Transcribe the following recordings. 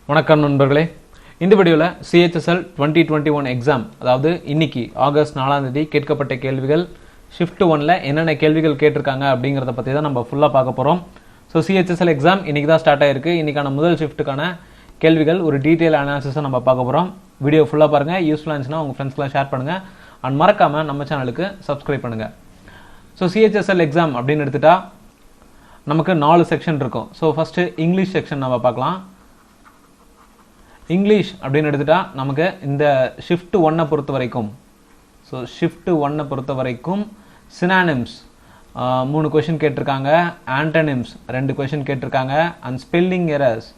வணக்கம் நண்பர்களே. இந்த வீடியோவில் CHSL 2021 எக்ஸாம், அதாவது இன்னைக்கு ஆகஸ்ட் 4ஆம் தேதி கேட்கப்பட்ட கேள்விகள் ஷிஃப்ட் 1ல் என்னென்ன கேள்விகள் கேட்டிருக்காங்க அப்படிங்கிறத பற்றி தான் நம்ம ஃபுல்லாக பார்க்க போகிறோம். ஸோ CHSL எக்ஸாம் இன்னைக்கு தான் ஸ்டார்ட் ஆயிருக்கு. இன்னைக்கான முதல் ஷிஃப்ட்டுக்கான கேள்விகள் ஒரு டீட்டெயில் அனாலிசிஸை நம்ம பார்க்க போகிறோம். வீடியோ ஃபுல்லாக பாருங்கள். யூஸ்ஃபுல்லாக இருந்துச்சுன்னா உங்கள் ஃப்ரெண்ட்ஸ்க்குலாம் ஷேர் பண்ணுங்கள் அண்ட் மறக்காமல் நம்ம சேனலுக்கு சப்ஸ்கிரைப் பண்ணுங்கள். ஸோ CHSL எக்ஸாம் அப்படின்னு எடுத்துட்டா நமக்கு 4 செக்ஷன் இருக்கும். ஸோ ஃபஸ்ட்டு இங்கிலீஷ் செக்ஷன் நம்ம பார்க்கலாம். இங்கிலீஷ் அப்படின்னு எடுத்துட்டா நமக்கு இந்த ஷிஃப்ட் 1 பொறுத்த வரைக்கும், ஸோ ஷிஃப்ட் 1 பொறுத்த வரைக்கும் சினானிம்ஸ் 3 கொஷின் கேட்டிருக்காங்க, ஆண்டனிம்ஸ் 2 கொஷின் கேட்டிருக்காங்க and spelling errors,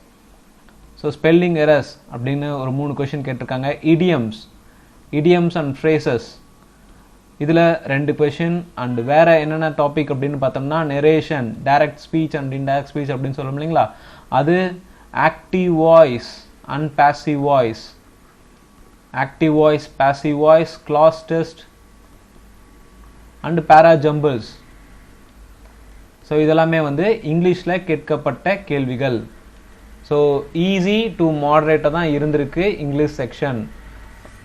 so spelling errors அப்படின்னு ஒரு 3 கொஷின் கேட்டிருக்காங்க. இடியம்ஸ் அண்ட் ஃப்ரேசஸ் இதில் 2 கொஷின் அண்ட் வேறு என்னென்ன டாபிக் அப்படின்னு பார்த்தோம்னா narration, direct speech and indirect speech அப்படின்னு சொல்லணும் இல்லைங்களா, அது active voice and passive voice, passive voice, clause test and para jumbles. So இதெல்லாமே வந்து இங்கிலீஷில் கேட்கப்பட்ட கேள்விகள். ஸோ ஈஸி டு மாடரேட்டாக தான் இருந்திருக்கு இங்கிலீஷ் செக்ஷன்,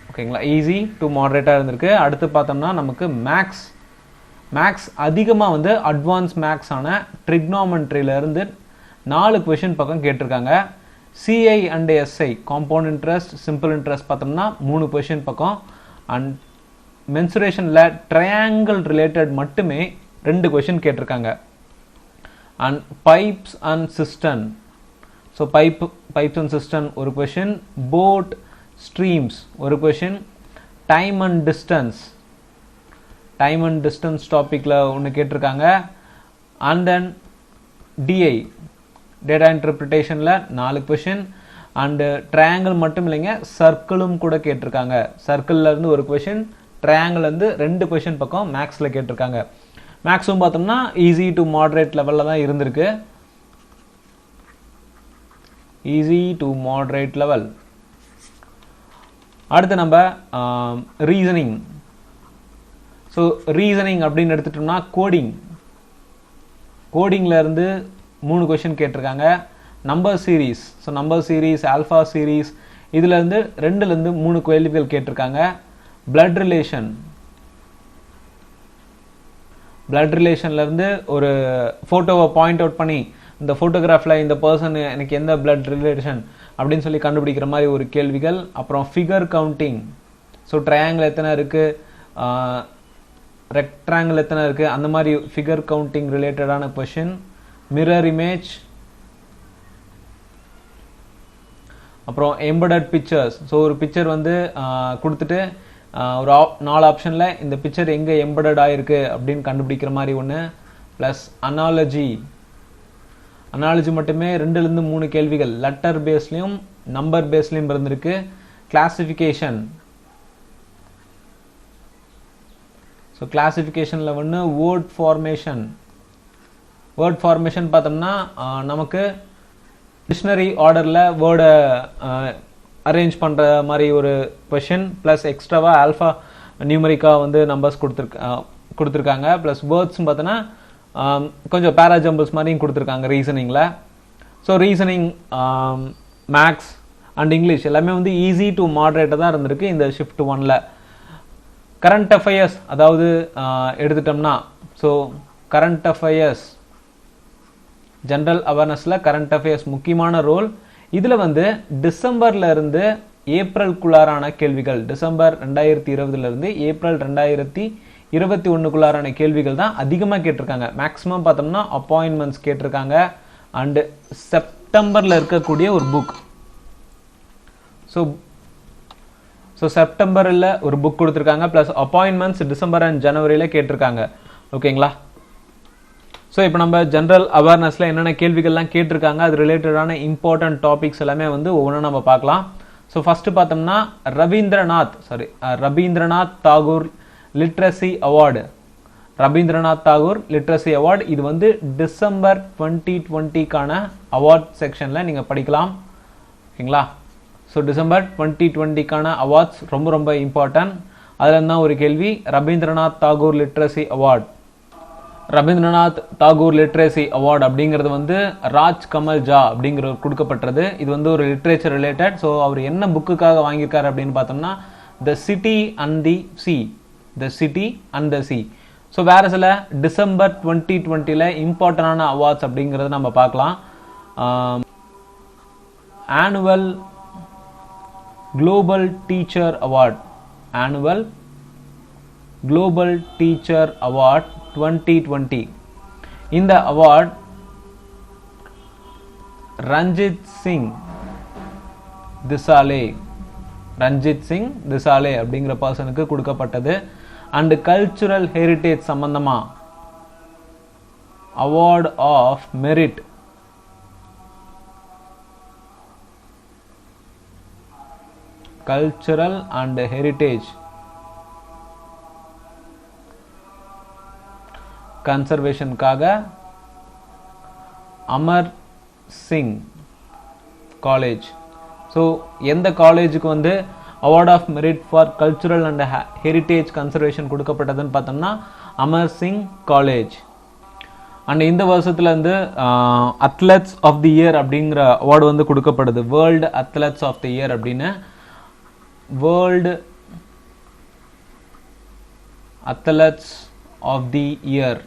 ஓகேங்களா. ஈஸி டு மாடரேட்டாக இருந்திருக்கு. அடுத்து பார்த்தோம்னா நமக்கு மேக்ஸ் அதிகமாக வந்து அட்வான்ஸ் மேக்ஸான ட்ரிக்னாமெண்ட்ரியிலேருந்து 4 கொஷின் பக்கம் கேட்டிருக்காங்க. CI and SI compound interest, simple interest பார்த்தோம்னா 3 கொஷின் பக்கம் அண்ட் மென்சுரேஷனில் ட்ரையாங்கிள் ரிலேட்டட் மட்டுமே 2 கொஷின் கேட்டிருக்காங்க. And pipes and cistern, so pipes and cistern ஒரு கொஷின், போட் ஸ்ட்ரீம்ஸ் ஒரு கொஷின், டைம் அண்ட் டிஸ்டன்ஸ் டாப்பிக்கில் ஒன்று கேட்டிருக்காங்க. அண்ட் தென் DI டேட்டா இன்டர்பிரிட்டேஷனில் 4 கொஷின் அண்டு ட்ரையாங்கிள் மட்டும் இல்லைங்க, சர்க்கிளும் கூட கேட்டிருக்காங்க. சர்க்கிள்லேருந்து ஒரு கொஷின், ட்ரையாங்கிள்லேருந்து 2 கொஷின் பக்கம் மேக்ஸில் கேட்டிருக்காங்க. மேக்ஸும் பார்த்தோம்னா ஈஸி டு மாடரேட் லெவலில் தான் இருந்திருக்கு. Easy to moderate level. அடுத்து நம்ம ரீசனிங். ஸோ ரீசனிங் அப்படின்னு எடுத்துட்டோம்னா கோடிங்லேருந்து 3 கொஷின் கேட்டிருக்காங்க. Number series, so number series, alpha series இதுலேருந்து 2லேருந்து 3 கேள்விகள் கேட்டிருக்காங்க. பிளட் ரிலேஷன்லேருந்து ஒரு ஃபோட்டோவை பாயிண்ட் அவுட் பண்ணி இந்த ஃபோட்டோகிராஃபில் இந்த பர்சன் எனக்கு எந்த பிளட் ரிலேஷன் அப்படின்னு சொல்லி கண்டுபிடிக்கிற மாதிரி ஒரு கேள்விகள். அப்புறம் ஃபிகர் கவுண்டிங், ஸோ ட்ரையாங்கிள் எத்தனை இருக்குது, ரெக்டாங்கிள் எத்தனை இருக்குது, அந்த மாதிரி ஃபிகர் கவுண்டிங் ரிலேட்டடான கொஷின். மிரர் இமேஜ், அப்புறம் எம்படட் பிக்சர்ஸ், ஸோ ஒரு பிக்சர் வந்து கொடுத்துட்டு ஒரு 4 ஆப்ஷனில் இந்த பிக்சர் எங்கே எம்படட் ஆகிருக்கு அப்படின்னு கண்டுபிடிக்கிற மாதிரி ஒன்று. ப்ளஸ் அனாலஜி மட்டுமே 2லேருந்து 3 கேள்விகள், லெட்டர் பேஸ்லேயும் நம்பர் பேஸ்லேயும் இருந்திருக்கு. கிளாசிஃபிகேஷன், ஸோ கிளாசிஃபிகேஷனில் ஒன்று. வேர்ட் ஃபார்மேஷன் பார்த்தோம்னா நமக்கு டிக்ஷனரி ஆர்டரில் வேர்டை அரேஞ்ச் பண்ணுற மாதிரி ஒரு கொஷின். ப்ளஸ் எக்ஸ்ட்ராவாக ஆல்ஃபா நியூமரிக்காக வந்து நம்பர்ஸ் கொடுத்துருக்காங்க. ப்ளஸ் வேர்ட்ஸ் பார்த்தோன்னா கொஞ்சம் பேராஜம்பிள்ஸ் மாதிரியும் கொடுத்துருக்காங்க ரீசனிங்கில். So reasoning, maths and English எல்லாமே வந்து ஈஸி டு மாடரேட்டாக தான் இருந்திருக்கு இந்த ஷிஃப்ட் 1ல். கரண்ட் அஃபேர்ஸ் அதாவது எடுத்துட்டோம்னா, ஸோ கரண்ட் அஃபேர்ஸ், ஜென்ரல் அவேர்னஸில் கரண்ட் அஃபேர்ஸ் முக்கியமான ரோல். இதில் வந்து டிசம்பர்லேருந்து ஏப்ரல்குள்ளாரான கேள்விகள், டிசம்பர் 2020 ஏப்ரல் 2021 கேள்விகள் தான் அதிகமாக கேட்டிருக்காங்க. மேக்ஸிமம் பார்த்தோம்னா அப்பாயின்மெண்ட்ஸ் கேட்டிருக்காங்க அண்டு செப்டம்பரில் இருக்கக்கூடிய ஒரு புக். ஸோ செப்டம்பரில் ஒரு புக் கொடுத்துருக்காங்க. ப்ளஸ் அப்பாயின்மெண்ட்ஸ் டிசம்பர் அண்ட் ஜனவரியில் கேட்டிருக்காங்க, ஓகேங்களா. ஸோ இப்போ நம்ம ஜென்ரல் அவேர்னஸில் என்னென்ன கேள்விகள்லாம் கேட்டிருக்காங்க, அது ரிலேட்டடான இம்பார்ட்டன்ட் டாபிக்ஸ் எல்லாமே வந்து ஒவ்வொன்றும் நம்ம பார்க்கலாம். ஸோ ஃபஸ்ட்டு பார்த்தோம்னா Rabindranath Tagore literacy award. Rabindranath Tagore literacy award இது வந்து டிசம்பர் 2020க்கான அவார்ட் செக்ஷனில் நீங்கள் படிக்கலாம், ஓகேங்களா. ஸோ டிசம்பர் 2020க்கான அவார்ட்ஸ் ரொம்ப ரொம்ப இம்பார்ட்டன்ட். அதில் தான் ஒரு கேள்வி, Rabindranath Tagore literacy award. Rabindranath Tagore literacy award அப்படிங்கிறது வந்து ராஜ் கமல் ஜா அப்படிங்கிற கொடுக்கப்பட்டது. இது வந்து ஒரு லிட்ரேச்சர் ரிலேட்டட். ஸோ அவர் என்ன புக்குக்காக வாங்கியிருக்காரு அப்படின்னு பார்த்தோம்னா the city and the sea, the city and the sea. So வேறு சில டிசம்பர் 2020 இம்பார்ட்டண்டான அவார்ட்ஸ் அப்படிங்கிறத நம்ம பார்க்கலாம். Annual global teacher award, annual global teacher award 2020. இந்த அவார்ட் ரஞ்சித் சிங் திசாலே, ரஞ்சித் சிங் திசாலே அப்படிங்கிற பர்சனுக்கு கொடுக்கப்பட்டது. அண்ட் கல்ச்சுரல் ஹெரிட்டேஜ் சம்பந்தமா award of merit, cultural and heritage கன்சர்வேஷனுக்காக அமர் சிங் காலேஜ். ஸோ எந்த காலேஜுக்கு வந்து award of merit for cultural and heritage conservation கொடுக்கப்பட்டதுன்னு பார்த்தோம்னா அமர் சிங் காலேஜ். அண்ட் இந்த வருஷத்துல வந்து அத்லெட்ஸ் ஆஃப் தி இயர் அப்படிங்கிற அவார்டு வந்து கொடுக்கப்படுது. World athletes of the year அப்படின்னு, world athletes of the year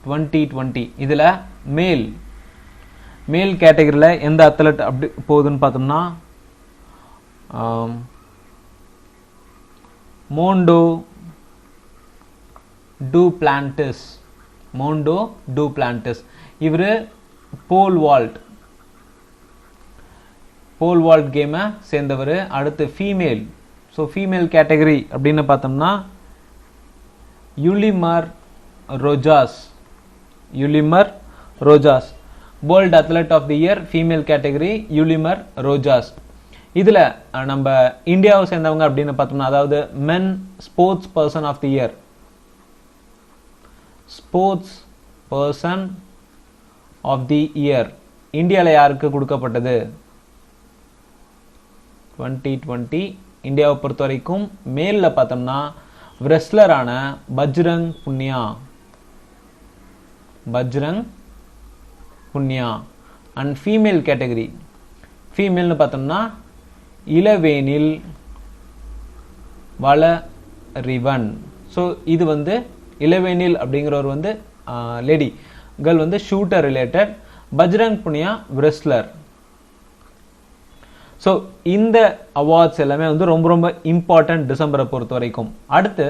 2020. இதில் மேல் கேட்டகரியில் எந்த அத்லெட் அப்படி போகுதுன்னு பார்த்தோம்னா மோண்டோ டூப்ளான்டிஸ், மோண்டோ டூப்ளான்டிஸ். இவர் போல் வால்ட் கேமை சேர்ந்தவர். அடுத்து ஃபீமேல், ஸோ ஃபீமேல் கேட்டகரி அப்படின்னு பார்த்தோம்னா Yulimar Rojas, Yulimar Rojas world athlete of the year female category Yulimar Rojas. இதில் நம்ம இந்தியாவை சேர்ந்தவங்க அப்படின்னு பார்த்தோம்னா, அதாவது men sports person of the year, sports person of the year இந்தியாவில் யாருக்கு கொடுக்கப்பட்டது 2020? இந்தியாவை பொறுத்த வரைக்கும் மேலில் பார்த்தோம்னா ரெஸ்லரான Bajrang Punia, Bajrang Punia. And female category, ஃபீமேல்னு பார்த்தோம்னா இளவேனில் வளரிவன். ஸோ இது வந்து இளவேனில் அப்படிங்கிறவர் வந்து லேடி கேர்ள் வந்து shooter related, Bajrang Punia wrestler. So இந்த அவார்ட்ஸ் எல்லாமே வந்து ரொம்ப ரொம்ப இம்பார்ட்டன்ட் டிசம்பரை பொறுத்த வரைக்கும். அடுத்து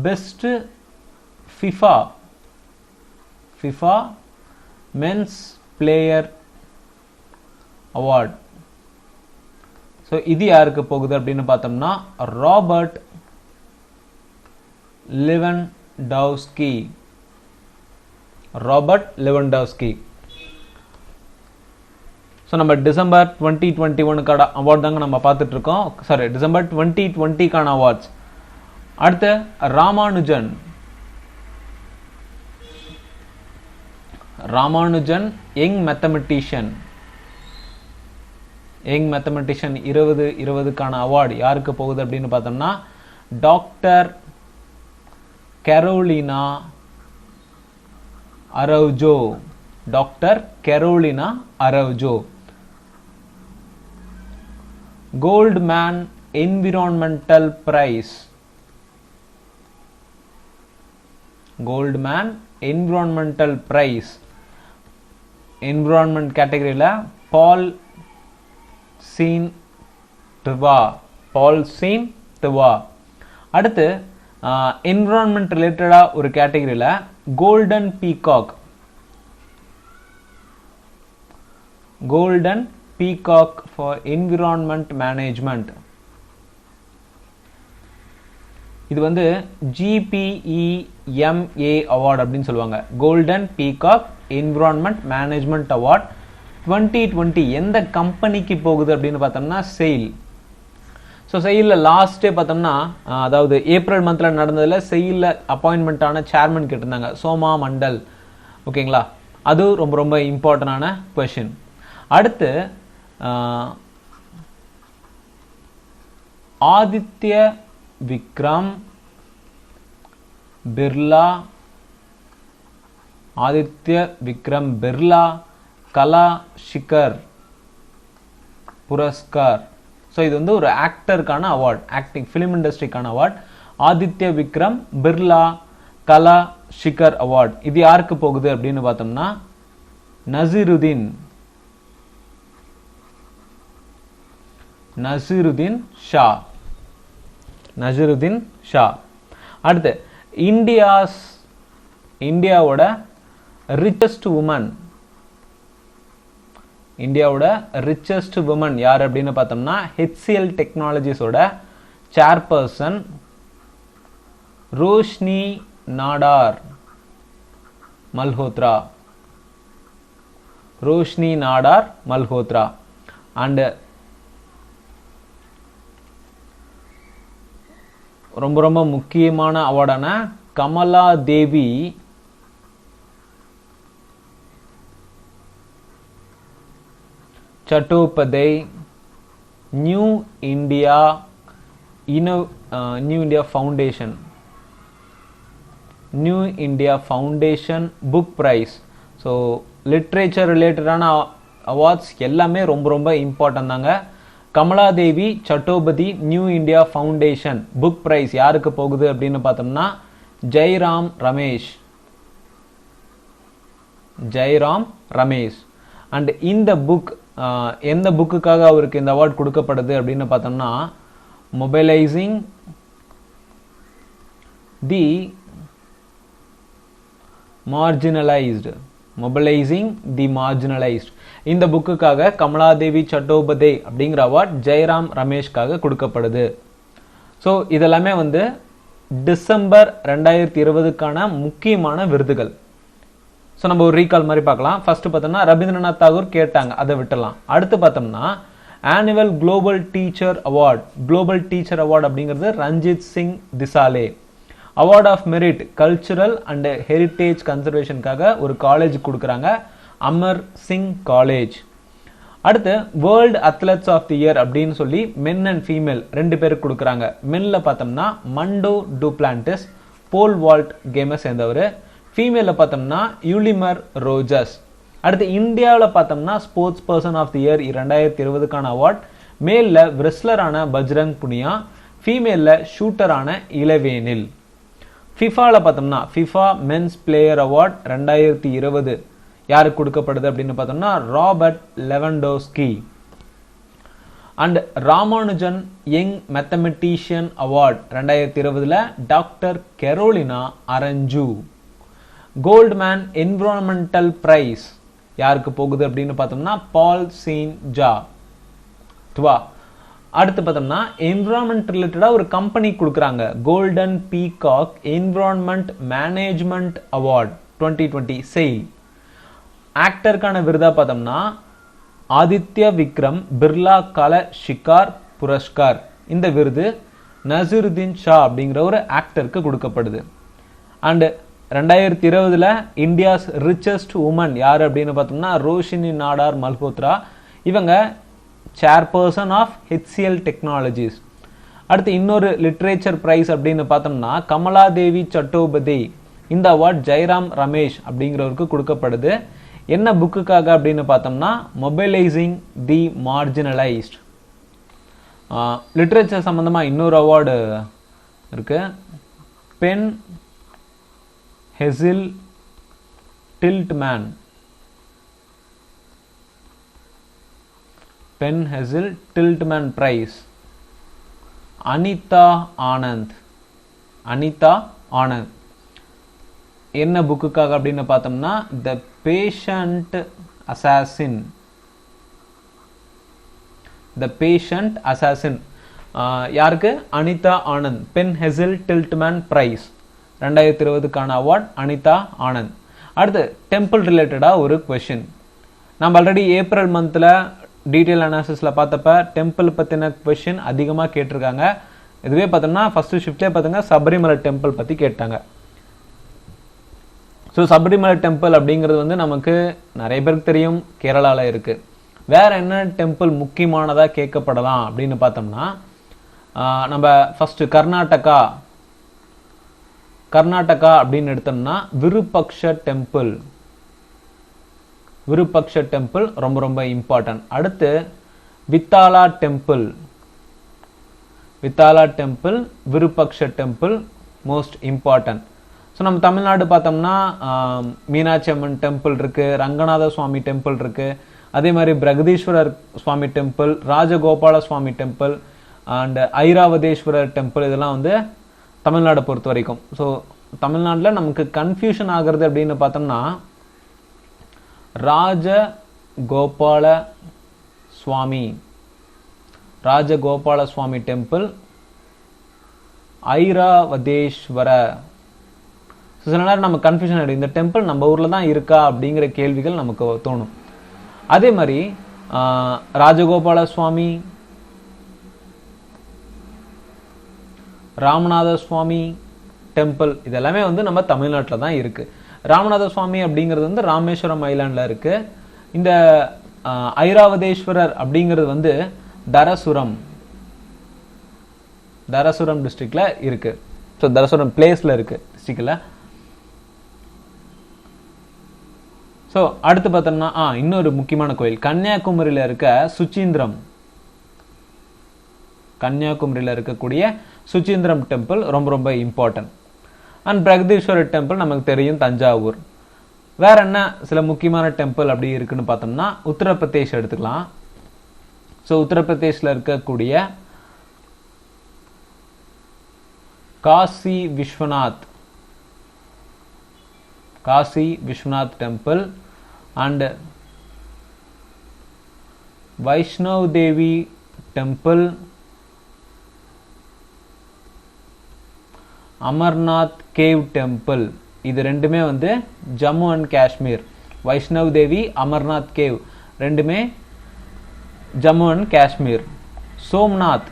best FIFA men's player award. So இது யாருக்கு போகுது அப்படின்னு பார்த்தோம்னா Robert Lewandowski, Robert Lewandowski. So நம்ம டிசம்பர் 2021க்கான அவார்ட் தாங்க நம்ம பார்த்துட்டு இருக்கோம். சாரி, டிசம்பர் 2020க்கான அவார்ட்ஸ். அடுத்து Ramanujan, Ramanujan young mathematician, young mathematician 2020க்கான அவார்டு யாருக்கு போகுது அப்படின்னு பார்த்தோம்னா doctor Carolina Araujo, doctor Carolina Araujo. Goldman environmental prize, Goldman environmental prize environment கேட்டகரியில் பால் சீன் டிவா, பால் சீன் டிவா. அடுத்து என்விரான்மெண்ட் ரிலேட்டடாக ஒரு கேட்டகரியில் golden peacock, golden peacock for environment management. இது வந்து GPEMA அவார்டு அப்படின்னு சொல்லுவாங்க. Golden peacock environment management award 2020 எந்த கம்பெனிக்கு போகுது அப்படின்னு பார்த்தோம்னா செயில். ஸோ செயிலில் லாஸ்ட்டே பார்த்தோம்னா, அதாவது ஏப்ரல் மந்தில் நடந்ததில் செயிலில் அப்பாயின்மெண்ட்டான சேர்மன் கேட்டிருந்தாங்க, சோமா மண்டல். ஓகேங்களா, அது ரொம்ப ரொம்ப இம்பார்ட்டண்டான கொஷின். அடுத்து ஆதித்ய விக்ரம் பிர்லா, ஆதித்ய விக்ரம் பிர்லா கலா ஷிகர் புரஸ்கார். ஸோ இது வந்து ஒரு ஆக்டருக்கான அவார்ட், ஆக்டிங் ஃபிலிம் இண்டஸ்ட்ரிக்கான அவார்ட். ஆதித்ய விக்ரம் பிர்லா கலா ஷிகர் அவார்ட் இது யாருக்கு போகுது அப்படின்னு பார்த்தோம்னா நசீருதீன் ஷா. அடுத்து இந்தியாவோட ரிச்சஸ்ட் உமன் யார் அப்படின்னு பார்த்தோம்னா HCL டெக்னாலஜிஸோட சேர்பர்சன் ரோஷினி நாடார் மல்ஹோத்ரா. அண்ட் ரொம்ப ரொம்ப முக்கியமான அவார்டான Kamala Devi Chattopadhyay new India foundation book prize. So literature ரிலேட்டடான அவார்ட்ஸ் எல்லாமே ரொம்ப ரொம்ப இம்பார்ட்டன்ட் தாங்க. Kamaladevi Chattopadhyay new India foundation book prize யாருக்கு போகுது அப்படின்னு பார்த்தோம்னா ஜெய்ராம் ரமேஷ். அண்ட் இந்த புக் எந்த புக்குக்காக அவருக்கு இந்த அவார்ட் கொடுக்கப்படுது அப்படின்னு பார்த்தோம்னா மொபைலைசிங் தி மார்ஜினலைஸ்டு. இந்த புக்குக்காக கமலாதேவி சட்டோபாத்யாய் அப்படிங்கிற அவார்ட் ஜெய்ராம் ரமேஷ்காக கொடுக்கப்படுது. ஸோ இதெல்லாமே வந்து டிசம்பர் 2020க்கான முக்கியமான விருதுகள். ஸோ நம்ம ஒரு ரீகால் மாதிரி பார்க்கலாம். ஃபர்ஸ்ட் பார்த்தோம்னா ரவீந்திரநாத் தாகூர் கேட்டாங்க, அதை விட்டுலாம். அடுத்து பார்த்தோம்னா ஆனுவல் குளோபல் டீச்சர் அவார்ட் அப்படிங்கிறது Ranjit Singh Disale. Award of merit cultural and heritage கன்சர்வேஷனுக்காக ஒரு காலேஜ் கொடுக்குறாங்க, அமர் சிங் காலேஜ். அடுத்து world athletes of the year அப்படின்னு சொல்லி மென் அண்ட் ஃபீமேல் 2 பேருக்கு கொடுக்குறாங்க. மென்ல பார்த்தோம்னா மண்டோ டூப்ளான்டிஸ் போல் வால்ட் கேமை சேர்ந்தவர். ஃபீமேல பார்த்தோம்னா யூலிமர் ரோஜஸ். அடுத்து இந்தியாவில் பார்த்தோம்னா sports person of the year 2020க்கான அவார்ட் மேலில் ரெஸ்லரான பஜ்ரங் புனியா, ஃபீமேலில் ஷூட்டரான இளவேனில். ஃபிஃபாவில் பார்த்தோம்னா ஃபிஃபா மென்ஸ் பிளேயர் அவார்ட் 2020 யாருக்கு கொடுக்கப்படுது அப்படின்னு பார்த்தோம்னா Robert Lewandowski. And Ramanujan young mathematician award 2020 doctor Carolina Araujo. Goldman environmental prize யாருக்கு போகுது அப்படின்னு பார்த்தோம்னா பால் சீன் ஜா துவா. அடுத்து பார்த்தோம்னா என்விரான்மெண்ட் ரிலேட்டடா ஒரு கம்பெனி கொடுக்குறாங்க, golden peacock environment management award 2020 SAIL. ஆக்டருக்கான விருதா பார்த்தோம்னா ஆதித்ய விக்ரம் பிர்லா கலா ஷிகர் புரஸ்கார். இந்த விருது நசீருதீன் ஷா அப்படிங்கிற ஒரு ஆக்டருக்கு கொடுக்கப்படுது. அண்ட் 2020 இந்தியாஸ் ரிச்சஸ்ட் உமன் யார் அப்படின்னு பார்த்தோம்னா ரோஷினி நாடார் மல்ஹோத்ரா. இவங்க சேர்பர்சன் ஆஃப் HCL டெக்னாலஜிஸ். அடுத்து இன்னொரு லிட்ரேச்சர் பிரைஸ் அப்படின்னு பார்த்தோம்னா கமலாதேவி சட்டோபாத்யாய். இந்த அவார்ட் ஜெய்ராம் ரமேஷ் அப்படிங்கிறவருக்கு கொடுக்கப்படுது. என்ன புக்குக்காக அப்படின்னு பார்த்தோம்னா மொபைலைசிங் தி மார்ஜினலைஸ்ட். லிட்ரேச்சர் சம்பந்தமாக இன்னொரு அவார்டு இருக்கு, Ben Hessell Tiltman prize. Anita Anand என்ன புக்குக்காக அப்படின்னு பார்த்தோம்னா த பேஷண்ட் அசாசின். யாருக்கு? Anita Anand. Ben Hessell Tiltman prize 2020க்கான அவார்ட் அனிதா ஆனந்த். அடுத்து டெம்பிள் ரிலேட்டடா ஒரு கொஸ்டின். நம்ம ஆல்ரெடி ஏப்ரல் மந்த்ல டீட்டெயில் அனாலிசிஸ்ல பார்த்தப்ப டெம்பிள் பத்தின கொஸ்டின் அதிகமாக கேட்டிருக்காங்க. இதுவே பார்த்தோம்னா ஃபர்ஸ்ட் ஷிஃப்ட்லேயே பார்த்துங்க சபரிமலை டெம்பிள் பற்றி கேட்டாங்க. ஸோ சபரிமலை டெம்பிள் அப்படிங்கிறது வந்து நமக்கு நிறைய பேருக்கு தெரியும், கேரளாவில் இருக்கு. வேற என்ன டெம்பிள் முக்கியமானதாக கேட்கப்படலாம் அப்படின்னு பார்த்தோம்னா நம்ம ஃபர்ஸ்ட் கர்நாடகா கர்நாடகா அப்படின்னு எடுத்தோம்னா விருபக்ஷ டெம்பிள். விருபக்ஷ டெம்பிள் ரொம்ப ரொம்ப இம்பார்ட்டன்ட். அடுத்து Vitthala temple. Vitthala temple, Virupaksha temple most important. So நம்ம தமிழ்நாடு பார்த்தோம்னா மீனாட்சி அம்மன் டெம்பிள் இருக்கு, ரங்கநாத சுவாமி டெம்பிள் இருக்கு, அதே மாதிரி Brihadeeswarar Swami temple, Rajagopala Swami temple and Airavatesvarar temple, இதெல்லாம் வந்து தமிழ்நாடை பொறுத்த வரைக்கும். ஸோ தமிழ்நாட்டில் நமக்கு கன்ஃபியூஷன் ஆகிறது அப்படின்னு பார்த்தோம்னா ராஜகோபால சுவாமி, ராஜகோபால சுவாமி டெம்பிள், ஐராவதேஸ்வர. சில நேரம் நம்ம கன்ஃபியூஷன் ஆகிடும், இந்த டெம்பிள் நம்ம ஊரில் தான் இருக்கா அப்படிங்கிற கேள்விகள் நமக்கு தோணும். அதே மாதிரி ராஜகோபால சுவாமி, ராமநாத சுவாமி டெம்பிள், இதெல்லாமே வந்து நம்ம தமிழ்நாட்டில் தான் இருக்கு. ராமநாத சுவாமி அப்படிங்கிறது வந்து ராமேஸ்வரம் ஐலாண்டில் இருக்கு. இந்த ஐராவதேஸ்வரர் அப்படிங்கிறது வந்து தரசுரம், தரசுரம் டிஸ்ட்ரிக்ட்ல இருக்கு. ஸோ தரசுரம் பிளேஸ்ல இருக்கு டிஸ்ட்ரிக்ட்ல. ஸோ அடுத்து பார்த்தோம்னா இன்னொரு முக்கியமான கோயில் கன்னியாகுமரியில் இருக்க சுச்சீந்திரம். கன்னியாகுமரியில் இருக்கக்கூடிய சுச்சீந்திரம் டெம்பிள் ரொம்ப ரொம்ப இம்பார்ட்டன்ட். அண்ட் பிரகதீஸ்வரர் டெம்பிள் நமக்கு தெரியும், தஞ்சாவூர். வேற என்ன சில முக்கியமான டெம்பிள் அப்படி இருக்குன்னு பார்த்தோம்னா உத்தரப்பிரதேஷ் எடுத்துக்கலாம். ஸோ உத்தரப்பிரதேஷ்ல இருக்கக்கூடிய Kashi Vishwanath, Kashi Vishwanath temple and Vaishnav Devi temple, Amarnath cave temple, இது ரெண்டுமே வந்து ஜம்மு அண்ட் காஷ்மீர். வைஷ்ணவ் தேவி, அமர்நாத் கேவ் ரெண்டுமே ஜம்மு அண்ட் காஷ்மீர். சோம்நாத்,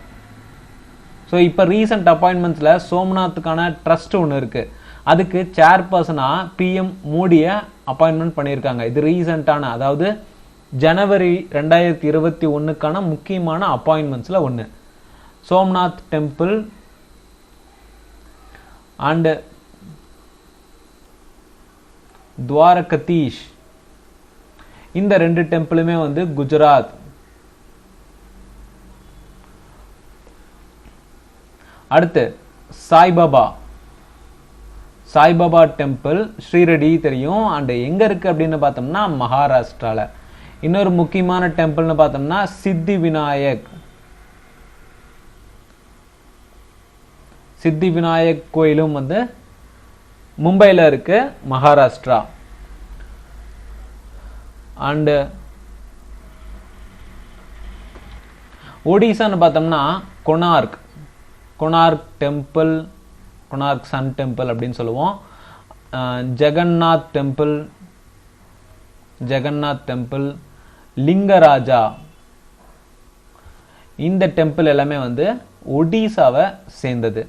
ஸோ இப்போ ரீசன்ட் அப்பாயின்மெண்ட்ஸில் சோம்நாத்துக்கான ட்ரஸ்ட் ஒன்று இருக்குது, அதுக்கு சேர்பர்சனாக பிஎம் மோடியை அப்பாயின்மெண்ட் பண்ணியிருக்காங்க. இது ரீசெண்டான, அதாவது ஜனவரி 2021க்கான முக்கியமான அப்பாயின்மெண்ட்ஸில் ஒன்று. சோம்நாத் டெம்பிள் அண்ட் துவாரகதீஷ், இந்த ரெண்டு டெம்பிளுமே வந்து குஜராத். அடுத்து சாய்பாபா, சாய்பாபா டெம்பிள் ஸ்ரீரடி தெரியும். அண்ட் எங்க இருக்கு அப்படின்னு பார்த்தோம்னா மகாராஷ்டிரால. இன்னொரு முக்கியமான டெம்பிள்னு பார்த்தோம்னா சித்தி விநாயக், சித்தி விநாயக் கோயிலும் வந்து மும்பையில் இருக்கு, மகாராஷ்டிரா. அண்ட் ஒடிசான்னு பார்த்தோம்னா Konark, Konark temple, Konark sun temple அப்படின்னு சொல்லுவோம். ஜெகநாத் டெம்பிள், ஜெகநாத் டெம்பிள், லிங்கராஜா, இந்த டெம்பிள் எல்லாமே வந்து ஒடிசாவை சேர்ந்தது.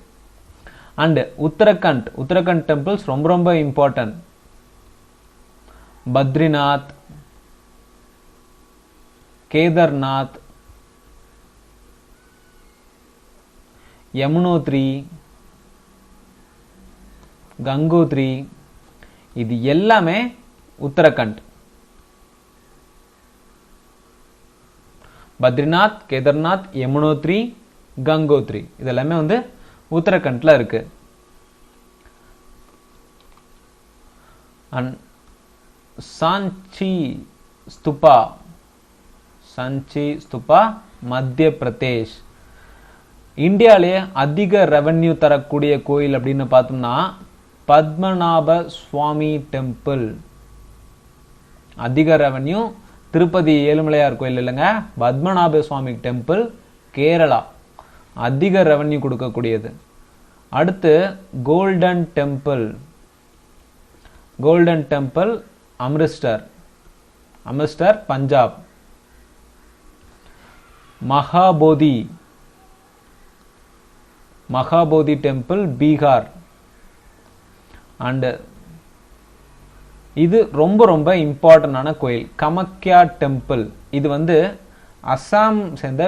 அண்ட் உத்தரகண்ட், உத்தரகண்ட் டெம்பிள்ஸ் ரொம்ப ரொம்ப இம்பார்ட்டன்ட். பத்ரிநாத், கேதார்நாத், யமுனோத்ரி, கங்கோத்ரி, இது எல்லாமே உத்தரகண்ட். பத்ரிநாத், கேதார்நாத், யமுனோத்ரி, கங்கோத்ரி, இதெல்லாமே வந்து உத்தரகண்ட்ல இருக்கு. அண்ட் சாஞ்சி ஸ்தூபா, சாஞ்சி ஸ்தூபா மத்திய பிரதேஷ். இந்தியாவிலேயே அதிக ரெவன்யூ தரக்கூடிய கோயில் அப்படின்னு பார்த்தோம்னா பத்மநாப சுவாமி டெம்பிள். அதிக ரெவன்யூ திருப்பதி ஏழுமலையார் கோயில் இல்லைங்க, பத்மநாப சுவாமி டெம்பிள் கேரளா, அதிக ரெவன்யூ கொடுக்கக்கூடியது. அடுத்து golden temple, golden temple Amritsar, Amritsar Punjab. Mahabodhi, Mahabodhi temple Bihar. And இது ரொம்ப ரொம்ப இம்பார்ட்டன்டான கோயில் கமக்யா டெம்பிள். இது வந்து அசாம் சேர்ந்த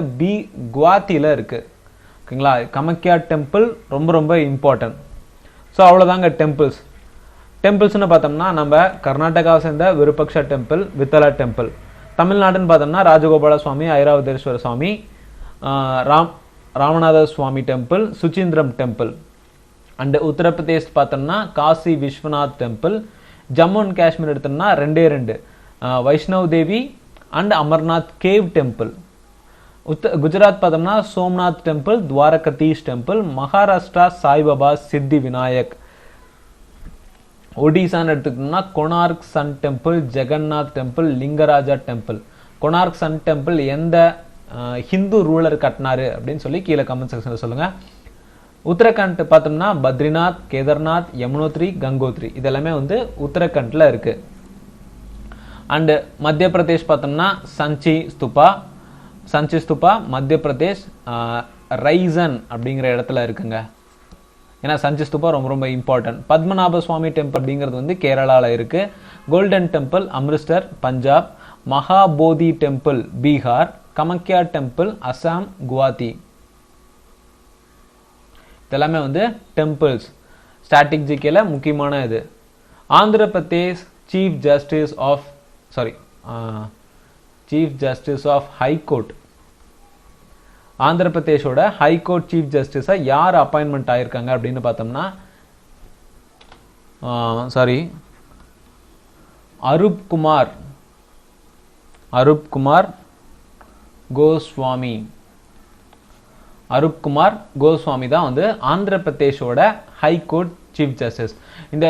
குவாத்தியில் இருக்கு. ஓகேங்களா, கமக்யா டெம்பிள் ரொம்ப ரொம்ப இம்பார்ட்டன்ட். ஸோ அவ்வளோதாங்க டெம்பிள்ஸ். டெம்பிள்ஸ்னு பார்த்தோம்னா நம்ம கர்நாடகாவை சேர்ந்த விருப்பக்ஷ டெம்பிள், வித்தலா டெம்பிள். தமிழ்நாடுன்னு பார்த்தோம்னா Rajagopala Swami, Airavatesvara Swami, Ramanatha Swami temple, Suchindram temple. And Uttar Pradesh பார்த்தோம்னா காசி விஸ்வநாத் டெம்பிள். ஜம்மு அண்ட் காஷ்மீர் எடுத்தோம்னா ரெண்டு Vaishnav Devi and Amarnath cave temple. Gujarat பார்த்தோம்னா சோம்நாத் டெம்பிள், துவாரகதீஷ் டெம்பிள். மகாராஷ்டிரா சாய்பாபா சித்தி விநாயக். ஒடிசான்னு எடுத்துக்கிட்டோம்னா Konark sun temple, Jagannath temple, Lingaraja temple. Konark sun temple எந்த ஹிந்து ரூலர் கட்டினாரு அப்படின்னு சொல்லி கீழே கமெண்ட் செக்ஷன்ல சொல்லுங்க. உத்தரகாண்ட் பார்த்தோம்னா பத்ரிநாத், கேதார்நாத், யமுனோத்ரி, கங்கோத்ரி இதெல்லாமே வந்து உத்தரகாண்ட்ல இருக்கு. அண்ட் மத்திய பிரதேஷ் பார்த்தோம்னா சஞ்சி ஸ்தூபா மத்திய பிரதேஷ் ரைசன் அப்படிங்கிற இடத்துல இருக்குங்க. ஏன்னா சஞ்சி ஸ்தூபா ரொம்ப ரொம்ப இம்பார்ட்டன்ட். பத்மநாப சுவாமி டெம்பிள் அப்படிங்கிறது வந்து கேரளால இருக்கு. Golden temple Amritsar Punjab. Mahabodhi temple Bihar. Kamakhya temple Assam, Guwahati. இதெல்லாமே வந்து டெம்பிள்ஸ். ஸ்டாட்டிக் ஜிகேல முக்கியமான இது. Andhra Pradesh chief justice of high court. Andhra பிரதேஷோட ஹை கோர்ட் சீஃப் ஜஸ்டிஸா யார் அப்பாயின்மெண்ட் ஆயிருக்காங்க அப்படின்னு பார்த்தோம்னா அருப் குமார் கோஸ்வாமி தான் வந்து ஆந்திர பிரதேஷோட ஹை கோர்ட் சீஃப் ஜஸ்டிஸ். இந்த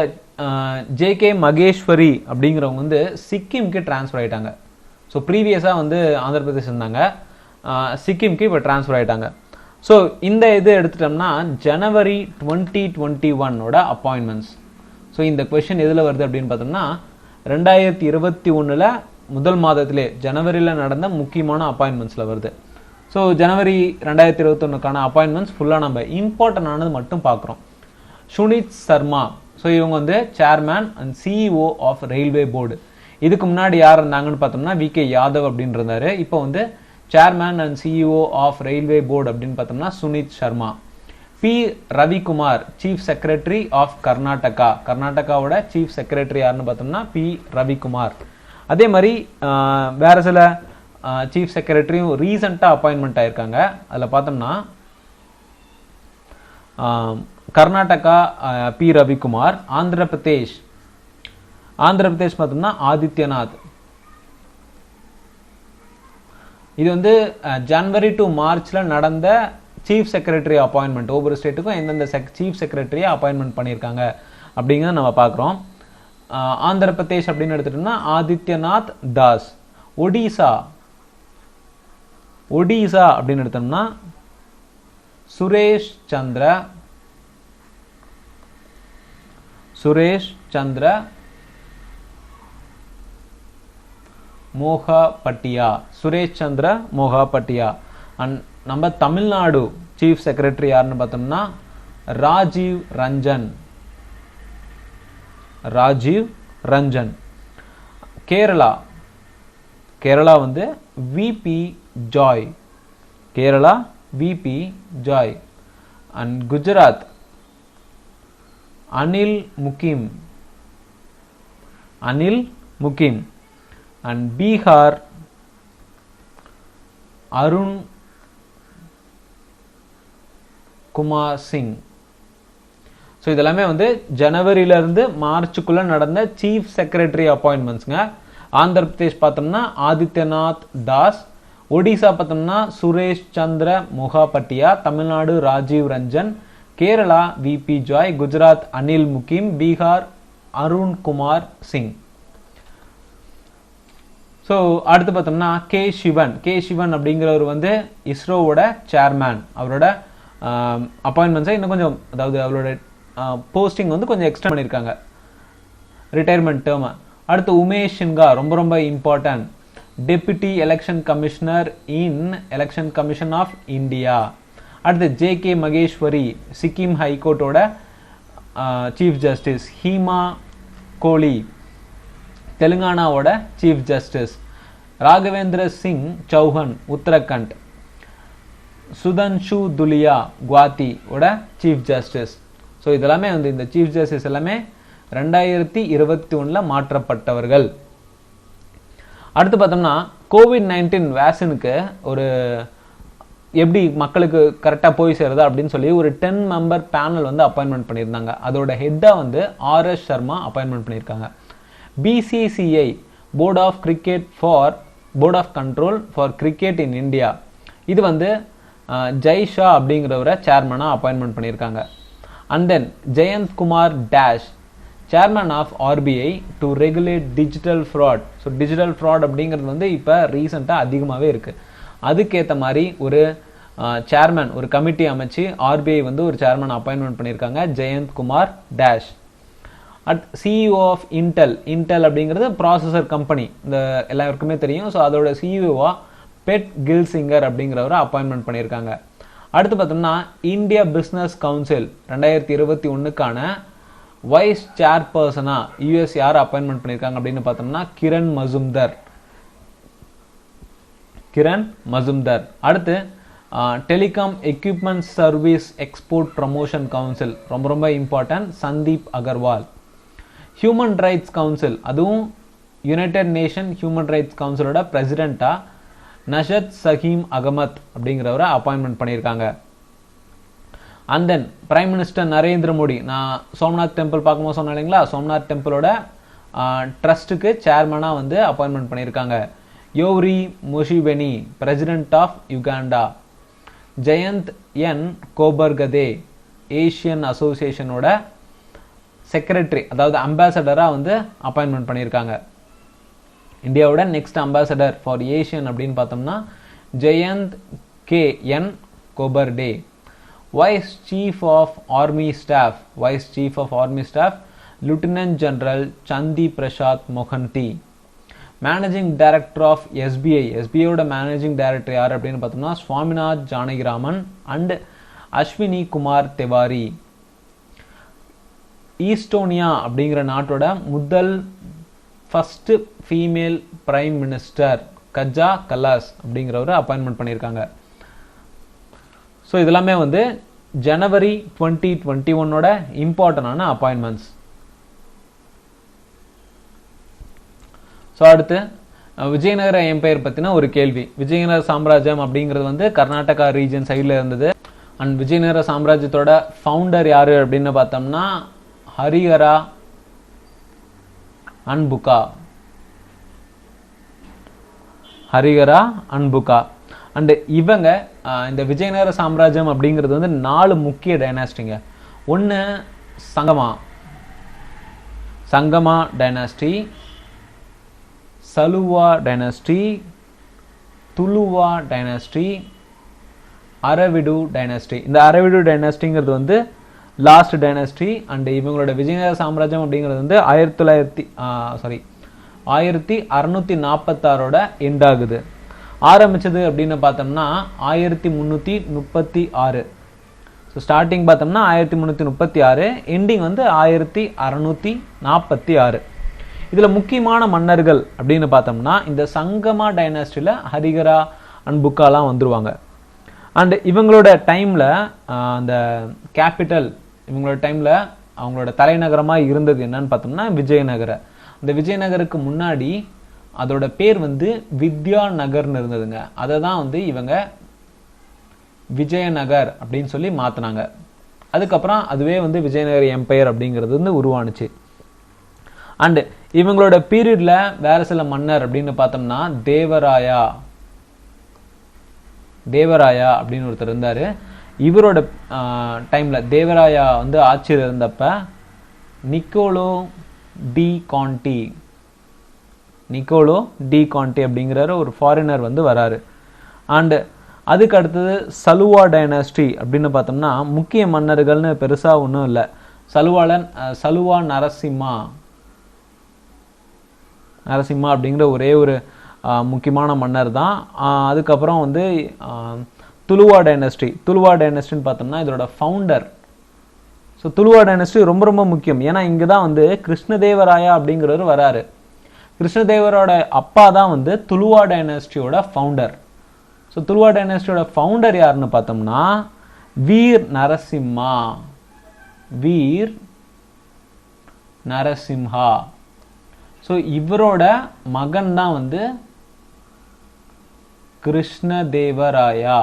ஜே.கே. மகேஸ்வரி அப்படிங்கிறவங்க வந்து சிக்கிம்க்கு டிரான்ஸ்ஃபர் ஆயிட்டாங்க. ஸோ ப்ரீவியஸாக வந்து ஆந்திர பிரதேஷ் இருந்தாங்க, சிக்கிம்க்கு இப்போ டிரான்ஸ்ஃபர் ஆயிட்டாங்க. ஸோ இந்த இது எடுத்துட்டோம்னா ஜனவரி 2021 அப்பாயின்மெண்ட்ஸ். ஸோ இந்த கொஸ்டின் எதில் வருது அப்படின்னு பார்த்தோம்னா 2021 முதல் மாதத்திலே ஜனவரியில் நடந்த முக்கியமான அப்பாயின்மெண்ட்ஸில் வருது. ஸோ ஜனவரி 2021 அப்பாயின்மெண்ட்ஸ் ஃபுல்லாக நம்ம இம்பார்ட்டன்ட் ஆனது மட்டும் பார்க்குறோம். சுனித் சர்மா. ஸோ இவங்க வந்து chairman and CEO of railway board. இதுக்கு முன்னாடி யார் இருந்தாங்கன்னு பார்த்தோம்னா வி.கே. யாதவ் அப்படின்னு இருந்தாரு. இப்போ வந்து chairman and CEO of railway board அப்படின்னு பார்த்தோம்னா Sunit Sharma. P. Ravikumar chief secretary of கர்நாடகாவோட சீஃப் செக்ரட்டரி யாருன்னு பார்த்தோம்னா பி. ரவிக்குமார். அதே மாதிரி வேற சில சீஃப் செக்ரட்டரியும் ரீசெண்டாக அப்பாயின்மெண்ட் ஆயிருக்காங்க. அதில் பார்த்தோம்னா கர்நாடகா பி. ரவிக்குமார். ஆந்திர பிரதேஷ் பார்த்தோம்னா ஆதித்யநாத். இது வந்து ஜனவரி டு மார்ச்ல நடந்த சீஃப் செக்ரட்டரி அப்பாயின்மெண்ட். ஒவ்வொரு ஸ்டேட்டுக்கும் எந்தெந்த சீஃப் செக்ரட்டரியை அப்பாயின்மெண்ட் பண்ணியிருக்காங்க அப்படிங்கிறத நம்ம பார்க்குறோம். ஆந்திர பிரதேஷ் அப்படின்னு எடுத்துட்டோம்னா ஆதித்யநாத் தாஸ். ஒடிசா அப்படின்னு எடுத்தோம்னா சுரேஷ் சந்திர மோகாபட்டியா. அண்ட் நம்ம தமிழ்நாடு சீஃப் செக்ரட்டரி யாருன்னு பார்த்தோம்னா ராஜீவ் ரஞ்சன். கேரளா வந்து VP Joy. And Gujarat Anil Mukim. And Bihar Arun Kumar Singh. So இதெல்லாமே வந்து ஜனவரியிலிருந்து மார்ச்சுக்குள்ள நடந்த சீஃப் செக்ரட்டரி அப்பாயின்மெண்ட்ஸ்ங்க. ஆந்திர பிரதேஷ் பார்த்தோம்னா ஆதித்யநாத் தாஸ். ஒடிசா பார்த்தோம்னா சுரேஷ் சந்திர மொகாபட்டியா. தமிழ்நாடு ராஜீவ் ரஞ்சன். கேரளா விபி ஜாய். குஜராத் அனில் முகிம். பீகார் அருண் குமார் சிங். ஸோ அடுத்து பார்த்தோம்னா கே சிவன் அப்படிங்கிறவர் வந்து இஸ்ரோவோட சேர்மேன். அவரோட அப்பாயின்மெண்ட்ஸை இன்னும் கொஞ்சம், அதாவது அவரோட போஸ்டிங் வந்து கொஞ்சம் எக்ஸ்டெண்ட் பண்ணியிருக்காங்க, ரிட்டையர்மெண்ட் டேர்ம். அடுத்து உமேஷ் சின்ஹா, ரொம்ப ரொம்ப important, deputy election commissioner in election commission of India. அடுத்து ஜே.கே. மகேஸ்வரி, சிக்கிம் ஹைகோர்ட்டோட சீஃப் ஜஸ்டிஸ். ஹீமா கோலி, தெலுங்கானாவோட சீஃப் ஜஸ்டிஸ். ராகவேந்திர சிங் சௌஹன், உத்தரகண்ட். சுதன்ஷு துலியா, குவாஹாத்தி ஓட சீஃப் ஜஸ்டிஸ். ஸோ ஸோ இதெல்லாமே வந்து இந்த சீஃப் ஜஸ்டிஸ் எல்லாமே 2021 மாற்றப்பட்டவர்கள். அடுத்து பார்த்தோம்னா COVID-19 வேக்சினுக்கு ஒரு எப்படி மக்களுக்கு கரெக்டாக போய் சேருதா அப்படின்னு சொல்லி ஒரு 10 மெம்பர் பேனல் வந்து அப்பாயின்மெண்ட் பண்ணியிருந்தாங்க. அதோட ஹெட்டாக வந்து RS சர்மா அப்பாயின்மெண்ட் பண்ணியிருக்காங்க. BCCI board of control for cricket in India, இது வந்து ஜெய்ஷா அப்படிங்கிறவரை சேர்மனாக அப்பாயின்மெண்ட் பண்ணியிருக்காங்க. And then Jayant Kumar dash chairman of RBI to regulate digital fraud. So digital fraud அப்படிங்கிறது வந்து இப்போ ரீசெண்டாக அதிகமாகவே இருக்குது. அதுக்கேற்ற மாதிரி ஒரு சேர்மன், ஒரு கமிட்டி அமைச்சு RBI வந்து ஒரு சேர்மன் அப்பாயின்மெண்ட் பண்ணியிருக்காங்க, Jayant Kumar dash. CEO of Intel அப்படிங்கிறது ப்ராசஸர் கம்பெனி, இந்த எல்லாருக்குமே தெரியும். ஸோ அதோட CEOவா பெட் கில்சிங்கர் அப்படிங்கிறவரை அப்பாயின்மெண்ட் பண்ணியிருக்காங்க. அடுத்து பார்த்தோம்னா இந்தியா பிஸ்னஸ் கவுன்சில் 2021க்கான வைஸ் சேர்பர்சனா US யார் அப்பாயின்மெண்ட் பண்ணியிருக்காங்க அப்படின்னு பார்த்தோம்னா கிரண் மசும்தர். அடுத்து telecom equipment service export promotion council, ரொம்ப important, Sandeep Agarwal. Human rights council, அதுவும் யுனைடெட் நேஷன் ஹியூமன் ரைட்ஸ் கவுன்சிலோட பிரசிடென்ட்டா நஷத் சஹீம் அகமத் அப்படிங்கிறவரை அப்பாயின்மெண்ட் பண்ணியிருக்காங்க. And then prime minister Narendra Modi, நான் சோம்நாத் டெம்பிள் பார்க்கும்போது சொன்னேன் இல்லைங்களா, சோம்நாத் டெம்பிளோட ட்ரஸ்ட்டுக்கு சேர்மனாக வந்து அப்பாயின்மெண்ட் பண்ணியிருக்காங்க. Yoweri Museveni, president of Uganda. Jayant N Khobragade, ASEAN அசோசியேஷனோட செக்ரட்டரி, அதாவது அம்பாசடராக வந்து அப்பாயின்மெண்ட் பண்ணியிருக்காங்க. இந்தியாவோட நெக்ஸ்ட் அம்பாசடர் ஃபார் ஏஷியன் அப்படின்னு பார்த்தோம்னா Jayant N Khobragade. Vice chief of army staff lieutenant general Chandi Prasad Mohanty. Managing director of எஸ்பிஐயோட மேனேஜிங் டைரக்டர் யார் அப்படின்னு பார்த்தோம்னா சுவாமிநாத் ஜானகிராமன் அண்ட் அஸ்வினி குமார் திவாரி. ஈஸ்டோனியா அப்படிங்கிற நாட்டோட first female prime minister Kaja Kallas அப்படிங்கிறவரை அப்பாயின்மெண்ட் பண்ணியிருக்காங்க. ஸோ இதெல்லாமே வந்து ஜனவரி 2021 இம்பார்ட்டன்டான அப்பாயின்மெண்ட்ஸ். ஸோ அடுத்து விஜயநகர எம்பையர் பற்றின ஒரு கேள்வி. விஜயநகர சாம்ராஜ்யம் அப்படிங்கிறது வந்து கர்நாடகா ரீஜன் சைடில் இருந்தது. அண்ட் விஜயநகர சாம்ராஜ்யத்தோட ஃபவுண்டர் யார் அப்படின்னு பார்த்தோம்னா ஹரிஹரா அன்புகா. அண்ட் இவங்க இந்த விஜயநகர சாம்ராஜ்யம் அப்படிங்கிறது வந்து 4 முக்கிய டைனாஸ்டிங்க. ஒன்று Sangma dynasty, சலுவா dynasty, துலுவா dynasty, Aravidu dynasty. இந்த அரவிடு டைனாஸ்டிங்கிறது வந்து லாஸ்ட் டைனாஸ்டி. அண்ட் இவங்களோட விஜயநகர சாம்ராஜ்யம் அப்படிங்கிறது வந்து 1646 எண்ட் ஆகுது. ஆரம்பிச்சது அப்படின்னு பார்த்தோம்னா 1336. ஸோ ஸ்டார்டிங் பார்த்தோம்னா 1336, எண்டிங் வந்து 1646. இதில் முக்கியமான மன்னர்கள் அப்படின்னு பார்த்தோம்னா இந்த சங்கமா டைனாஸ்டியில் ஹரிஹரா அன்புக்காலாம் வந்துருவாங்க. அண்ட் இவங்களோட டைமில் அந்த கேபிட்டல், இவங்களோட டைமில் அவங்களோட தலைநகரமாக இருந்தது என்னன்னு பார்த்தோம்னா விஜயநகர. அந்த விஜயநகருக்கு முன்னாடி அதோட பேர் வந்து வித்யா நகர்னு இருந்ததுங்க. அதை தான் வந்து இவங்க விஜயநகர் அப்படின்னு சொல்லி மாற்றினாங்க. அதுக்கப்புறம் அதுவே வந்து விஜயநகர் எம்பையர் அப்படிங்கிறது வந்து உருவானுச்சு. அண்டு இவங்களோட பீரியட்ல வேற சில மன்னர் அப்படின்னு பார்த்தோம்னா தேவராயா அப்படின்னு ஒருத்தர் இருந்தாரு. இவரோட டைம்ல தேவராயா வந்து ஆட்சியில் இருந்தப்ப நிக்கோலோ டி கான்டி அப்படிங்கிற ஒரு ஃபாரினர் வந்து வராரு. அண்டு அதுக்கு அடுத்தது சலுவா டைனாஸ்டி அப்படின்னு பார்த்தோம்னா முக்கிய மன்னர்கள்னு பெருசாக ஒன்றும் இல்லை. சலுவா நரசிம்மா அப்படிங்கிற ஒரே ஒரு முக்கியமான மன்னர் தான். அதுக்கப்புறம் வந்து துலுவா டைனஸ்டின்னு பார்த்தோம்னா இதோட ஃபவுண்டர். ஸோ துலுவா டைனஸ்டி ரொம்ப ரொம்ப முக்கியம். ஏன்னா இங்கே தான் வந்து கிருஷ்ணதேவராயா அப்படிங்கிறவர் வராரு. கிருஷ்ணதேவரோட அப்பா தான் வந்து துலுவா டைனஸ்டியோட ஃபவுண்டர். ஸோ துலுவா டைனஸ்டியோட ஃபவுண்டர் யாருன்னு பார்த்தோம்னா வீர் நரசிம்மா வீர் நரசிம்ஹா. ஸோ இவரோட மகன் தான் வந்து கிருஷ்ணதேவராயா.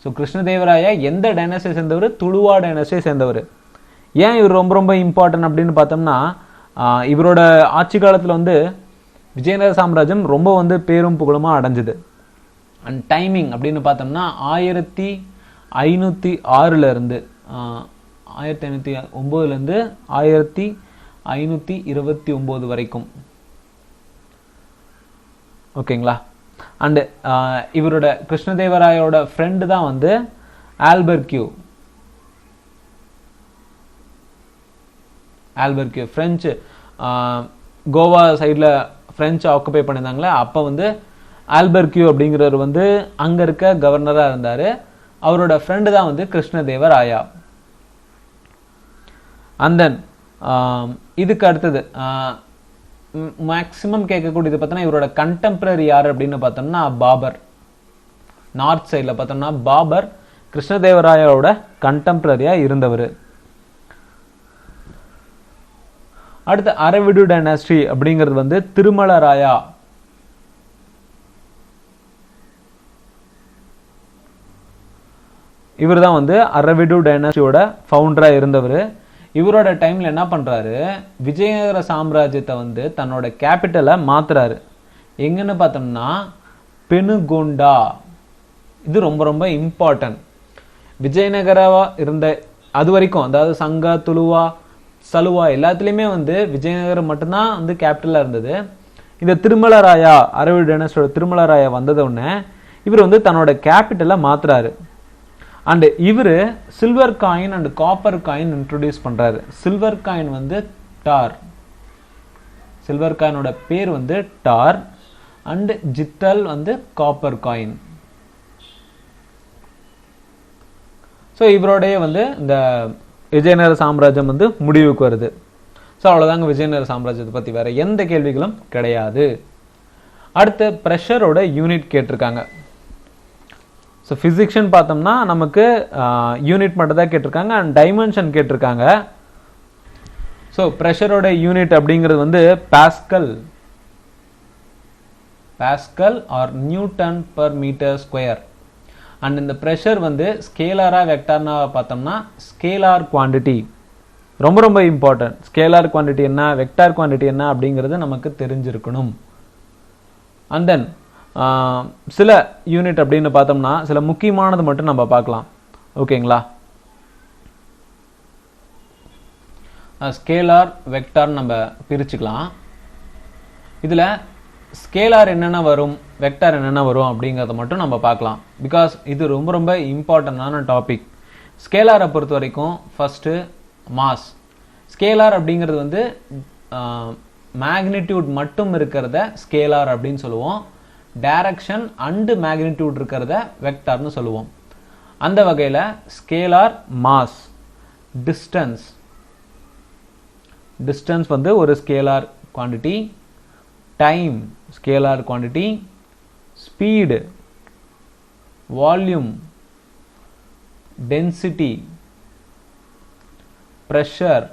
ஸோ கிருஷ்ணதேவராயா எந்த டைனஸ்டியை சேர்ந்தவர்? துளுவா டைனஸ்டியை சேர்ந்தவர். ஏன் இவர் ரொம்ப ரொம்ப இம்பார்ட்டன்ட் அப்படின்னு பார்த்தோம்னா, இவரோட ஆட்சி காலத்தில் வந்து விஜயநகர சாம்ராஜ்யம் ரொம்ப வந்து பேரும் புகழுமாக அடைஞ்சுது. அண்ட் டைமிங் அப்படின்னு பார்த்தோம்னா 1506 1509 1529 வரைக்கும். ஓகேங்களா? அண்டு இவரோட கிருஷ்ணதேவராயோட ஃப்ரெண்டு தான் வந்து ஆல்பர்க்யூ. ஃப்ரெஞ்சு கோவா சைடில் ஃப்ரெஞ்சு ஆக்குபை பண்ணியிருந்தாங்களே, அப்போ வந்து ஆல்பர்க்யூ அப்படிங்கிறவர் வந்து அங்கே இருக்க கவர்னராக இருந்தார். அவரோட ஃப்ரெண்டு தான் வந்து கிருஷ்ணதேவராயா. அண்ட் தென் இதுக்கு அடுத்தது மேக்சிமம் கேட்கக்கூடியது பார்த்தோன்னா இவரோட கண்டெம்பரரி யார் அப்படின்னு பார்த்தோம்னா பாபர். நார்த் சைடில் பார்த்தோம்னா பாபர் கிருஷ்ணதேவராயாவோட கண்டெம்பரரியாக இருந்தவர். அடுத்து அரவிடு டைனாஸ்டி அப்படிங்கிறது வந்து திருமலராயா. இவர் தான் வந்து அரவிடு டைனாஸ்டியோட ஃபவுண்டராக இருந்தவர். இவரோட டைமில் என்ன பண்ணுறாரு, விஜயநகர சாம்ராஜ்யத்தை வந்து தன்னோட கேபிட்டலை மாற்றுறாரு. எங்கன்னு பார்த்தோம்னா பெனுகொண்டா. இது ரொம்ப ரொம்ப இம்பார்ட்டன்ட். விஜயநகரவா இருந்த அது வரைக்கும், அதாவது சங்கா, துளுவா, சலுவா எல்லாத்துலேயுமே வந்து விஜயநகரம் மட்டும்தான் வந்து கேபிட்டலாக இருந்தது. இந்த திருமலராயா, அரவிடு டைனாஸ்டியோட திருமலராயா வந்தது உடனே இவர் வந்து தன்னோட கேபிட்டலை மாற்றுறாரு. அண்ட் இவர் silver coin and copper coin introduce பண்ணுறாரு. சில்வர் காயின் வந்து டார். சில்வர் காயினோட பேர் வந்து டார். அண்ட் ஜித்தல் வந்து காப்பர் காயின். ஸோ இவரோடைய வந்து இந்த விஜயநகர சாம்ராஜ்யம் வந்து முடிவுக்கு வருது. ஸோ அவ்வளோதாங்க விஜயநகர சாம்ராஜ்யத்தை பற்றி, வேற எந்த கேள்விகளும் கிடையாது. அடுத்து ப்ரெஷரோட யூனிட் கேட்டிருக்காங்க. ஸோ ஃபிசிக்ஸ்ன்னு பார்த்தோம்னா நமக்கு யூனிட் மட்டும் தான் கேட்டிருக்காங்க அண்ட் டைமென்ஷன் கேட்டிருக்காங்க. ஸோ ப்ரெஷரோட யூனிட் அப்படிங்கிறது வந்து pascal or newton per metre square. And இந்த ப்ரெஷர் வந்து ஸ்கேலாரா வெக்டார்னா பார்த்தோம்னா ஸ்கேலார் குவான்டிட்டி. ரொம்ப ரொம்ப இம்பார்ட்டன்ட். ஸ்கேலார் குவான்டிட்டி என்ன, வெக்டார் குவான்டிட்டி என்ன அப்படிங்கிறது நமக்கு தெரிஞ்சிருக்கணும். அண்ட் தென் சில யூனிட் அப்படின்னு பார்த்தோம்னா சில முக்கியமானது மட்டும் நம்ம பார்க்கலாம். ஓகேங்களா? ஸ்கேலார் வெக்டார் நம்ம பிரிச்சுக்கலாம். இதில் ஸ்கேலார் என்னென்ன வரும், வெக்டார் என்னென்ன வரும் அப்படிங்கிறத மட்டும் நம்ம பார்க்கலாம். பிகாஸ் இது ரொம்ப ரொம்ப இம்பார்ட்டண்டான டாபிக். ஸ்கேலாரை பொறுத்த வரைக்கும் ஃபஸ்ட்டு மாஸ். ஸ்கேலார் அப்படிங்கிறது வந்து மேக்னிடியூட் மட்டும் இருக்கிறத ஸ்கேலார் அப்படின்னு சொல்லுவோம். டைரக்ஷன் அண்டு மேக்னிடியூட் இருக்கிறத வெக்டார்னு சொல்லுவோம். அந்த வகையில் ஸ்கேலார் மாஸ், டிஸ்டன்ஸ் வந்து ஒரு scalar quantity, time scalar quantity, speed, volume, density, pressure,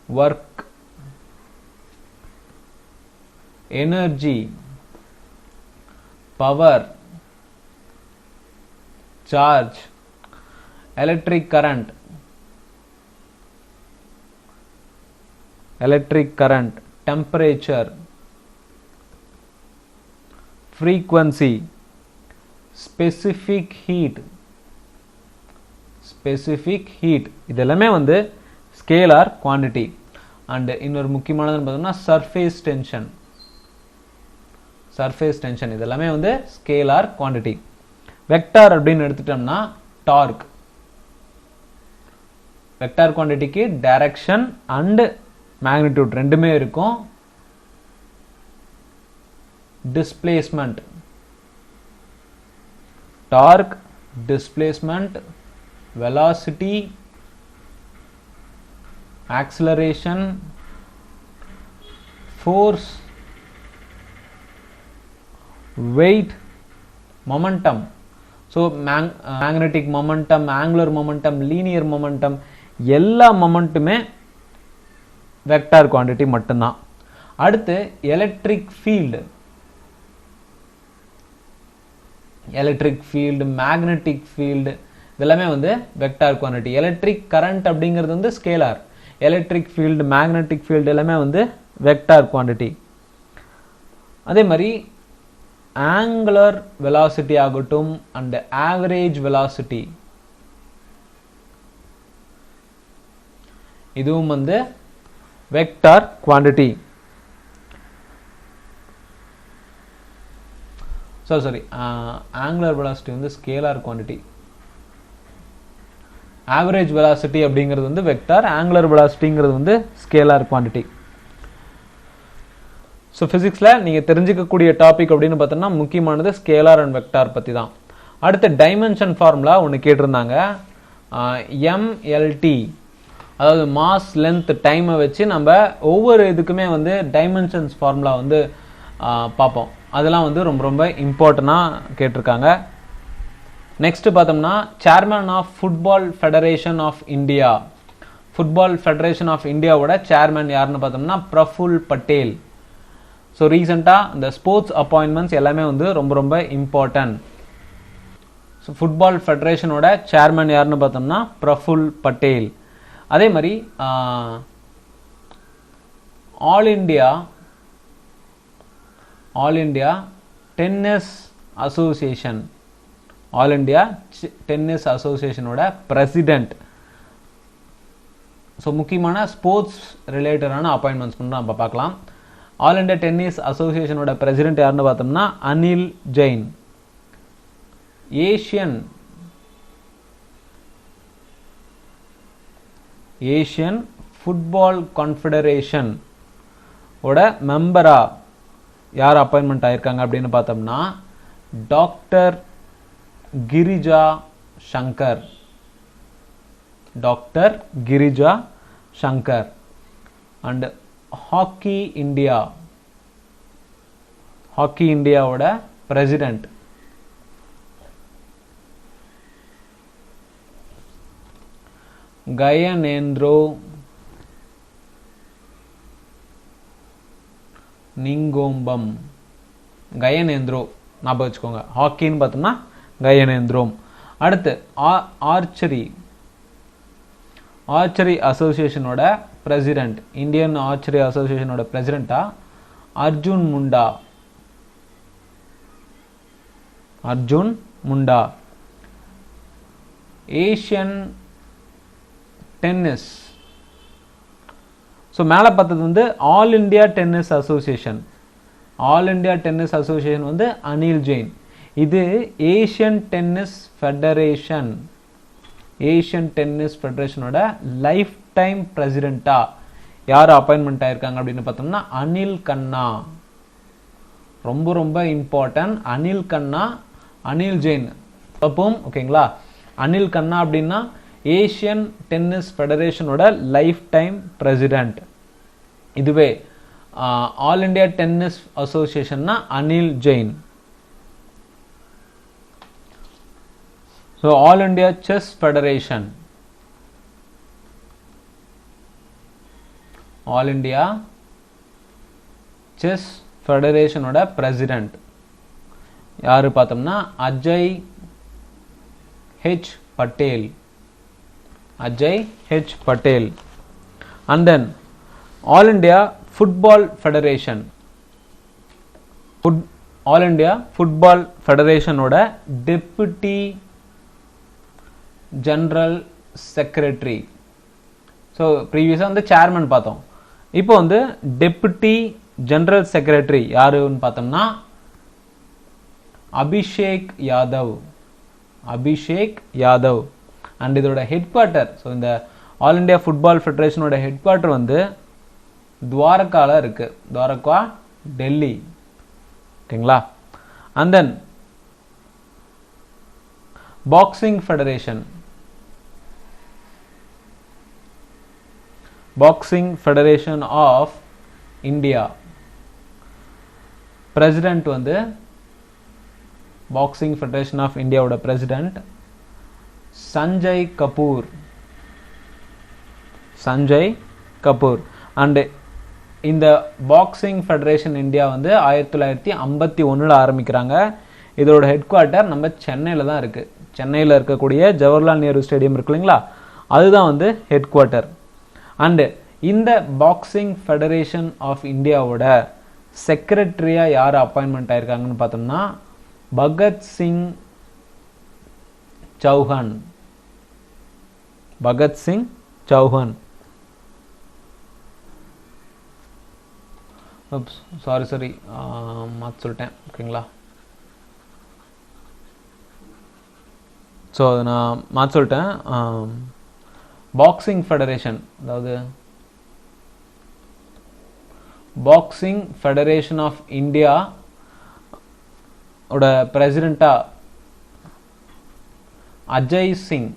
work, energy, power, charge, electric current, temperature, frequency, specific heat, இதெல்லாமே வந்து ஸ்கேலார் குவான்டிட்டி. அண்ட் இன்னொரு முக்கியமானதுன்னு பார்த்தோம்னா சர்ஃபேஸ் டென்ஷன், இதெல்லாமே வந்து ஸ்கேலார் குவான்டிட்டி. வெக்டார் அப்படின்னு எடுத்துட்டோம்னா டார்க். வெக்டார் குவான்டிட்டிக்கு டைரக்ஷன் அண்ட் மேக்னிடியூட் ரெண்டுமே இருக்கும். Displacement, torque, displacement, velocity, acceleration, force, weight, momentum. So magnetic momentum, angular momentum, linear momentum, எல்லா மொமெண்ட்டுமே வெக்டார் குவாண்டிட்டி மட்டும்தான். அடுத்து electric field, electric field, magnetic field இதெல்லாமே வந்து வெக்டார் குவாண்டிட்டி. எலக்ட்ரிக் கரண்ட் அப்படிங்கிறது வந்து scalar. Electric field, magnetic field எல்லாமே வந்து வெக்டார் குவாண்டிட்டி. அதே மாதிரி ஆங்குலர் வெலாசிட்டி ஆகட்டும் அண்ட் ஆவரேஜ் வெலாசிட்டி இதுவும் வந்து vector quantity. Sorry angular velocity வந்து ஸ்கேலார் குவாண்டிட்டி. ஆவரேஜ் வெலாசிட்டி அப்படிங்கிறது வந்து வெக்டார், ஆங்குலர் வெலாசிட்டிங்கிறது வந்து ஸ்கேலார் குவாண்டிட்டி. ஸோ ஃபிசிக்ஸில் நீங்கள் தெரிஞ்சிக்கக்கூடிய டாபிக் அப்படின்னு பார்த்தோம்னா முக்கியமானது ஸ்கேலார் அண்ட் வெக்டார் பற்றி தான். அடுத்து டைமென்ஷன் ஃபார்முலா ஒன்று கேட்டிருந்தாங்க. எம்எல்டி, அதாவது மாஸ், லென்த், டைமை வச்சு நம்ம ஒவ்வொரு இதுக்குமே வந்து டைமென்ஷன்ஸ் ஃபார்முலா வந்து பார்ப்போம். அதெல்லாம் வந்து ரொம்ப ரொம்ப இம்பார்ட்டண்டாக கேட்டிருக்காங்க. நெக்ஸ்ட் பார்த்தோம்னா chairman of football federation of India. Football federation of இந்தியாவோட சேர்மன் யாருன்னு பார்த்தோம்னா பிரஃபுல் பட்டேல். ஸோ ரீசெண்டாக இந்த ஸ்போர்ட்ஸ் அப்பாயின்மெண்ட்ஸ் எல்லாமே வந்து ரொம்ப ரொம்ப இம்பார்ட்டன்ட். ஸோ ஃபுட்பால் ஃபெடரேஷனோட சேர்மன் யாருன்னு பார்த்தோம்னா பிரஃபுல் பட்டேல். அதே மாதிரி all India tennis association, all India tennis அசோசியேஷனோட பிரசிடென்ட். ஸோ முக்கியமான ஸ்போர்ட்ஸ் ரிலேட்டடான அப்பாயின்மெண்ட்ஸ் மட்டும் நம்ம பார்க்கலாம். ஆல் இண்டியா டென்னிஸ் அசோசியேஷனோட பிரசிடென்ட் யாருன்னு பார்த்தோம்னா Anil Jain. Asian football confederation ஓட மெம்பரா யார் அப்பாயின்மெண்ட் ஆயிருக்காங்க அப்படின்னு பார்த்தோம்னா doctor Girija Shankar. Doctor Girija Shankar. And hockey இந்தியாவோட பிரசிடென்ட் கயனேந்திரோ நிங்கோம்பம். கயனேந்திரோ ஞாபகம் வச்சுக்கோங்க. ஹாக்கின்னு பார்த்தோம்னா கயனேந்திரோம். அடுத்து ஆர்ச்சரி அசோசியேஷனோட பிரசிடென்ட், இந்தியன் ஆர்ச்சரி அசோசியேஷனோட பிரசிடென்டா Arjun Munda. Asian tennis, so மேலே பார்த்தது வந்து all India tennis association. All India tennis association வந்து அனில் ஜெயின். இது Asian tennis federation. Asian tennis ஃபெடரேஷனோட லைஃப் டைம் பிரசிடென்ட்டா யார் அப்பாயின்மெண்ட் ஆயிருக்காங்க அப்படின்னு பார்த்தோம்னா அனில் கண்ணா. ரொம்ப ரொம்ப இம்பார்ட்டன்ட். அனில் கண்ணா, அனில் ஜெயின் அப்பவும் ஓகேங்களா. அனில் கண்ணா அப்படின்னா ஏஷியன் டென்னிஸ் ஃபெடரேஷனோட லைஃப் டைம் பிரசிடென்ட். இதுவே ஆல் இண்டியா டென்னிஸ் அசோசியேஷன்னா Anil Jain. So all India chess federation, all India chess ஃபெடரேஷனோட பிரசிடென்ட் யாரு பார்த்தோம்னா Ajay H Patel. Ajay H Patel. And then all India football federation. All India football ஃபெடரேஷனோட டெப்யூட்டி ஜெனரல் செக்ரட்டரி. ஸோ ப்ரீவியஸாக வந்து chairman பார்த்தோம். இப்போ வந்து டெப்யூட்டி ஜெனரல் செக்ரட்டரி யாருன்னு பார்த்தோம்னா அபிஷேக் யாதவ். அண்ட் இதோட ஹெட் குவார்ட்டர், ஸோ இந்த ஆல் இண்டியா ஃபுட்பால் ஃபெடரேஷனோட ஹெட் குவார்ட்டர் வந்து துவாரகால இருக்கு. துவாரகா, டெல்லி. ஓகேங்களா. And then boxing federation. Boxing federation of India president வந்து பாக்ஸிங் ஃபெடரேஷன் ஆஃப் இந்தியாவோட பிரசிடென்ட் சஞ்சய் கபூர். சஞ்சய் கபூர். அண்டு இந்த பாக்ஸிங் ஃபெடரேஷன் இந்தியா வந்து 1951 ஆரம்பிக்கிறாங்க. இதோட ஹெட் குவார்ட்டர் நம்ம சென்னையில் தான் இருக்குது. சென்னையில் இருக்கக்கூடிய ஜவஹர்லால் நேரு ஸ்டேடியம் இருக்கு இல்லைங்களா, அதுதான் வந்து ஹெட் குவார்ட்டர். அண்டு இந்த பாக்ஸிங் ஃபெடரேஷன் ஆஃப் இந்தியாவோட செக்ரட்டரியாக யார் அப்பாயின்மெண்ட் ஆயிருக்காங்கன்னு பார்த்தோம்னா பகத்சிங் சௌஹான். பகத்சிங் சௌஹான். சாரி மாற்ற சொல்லிட்டேன். ஓகேங்களா, ஸோ அதை நான் மாற்ற சொல்லிட்டேன். பாக்ஸிங் ஃபெடரேஷன், அதாவது பாக்ஸிங் ஃபெடரேஷன் ஆஃப் இந்தியா ஓட பிரசிடெண்டா Ajay Singh.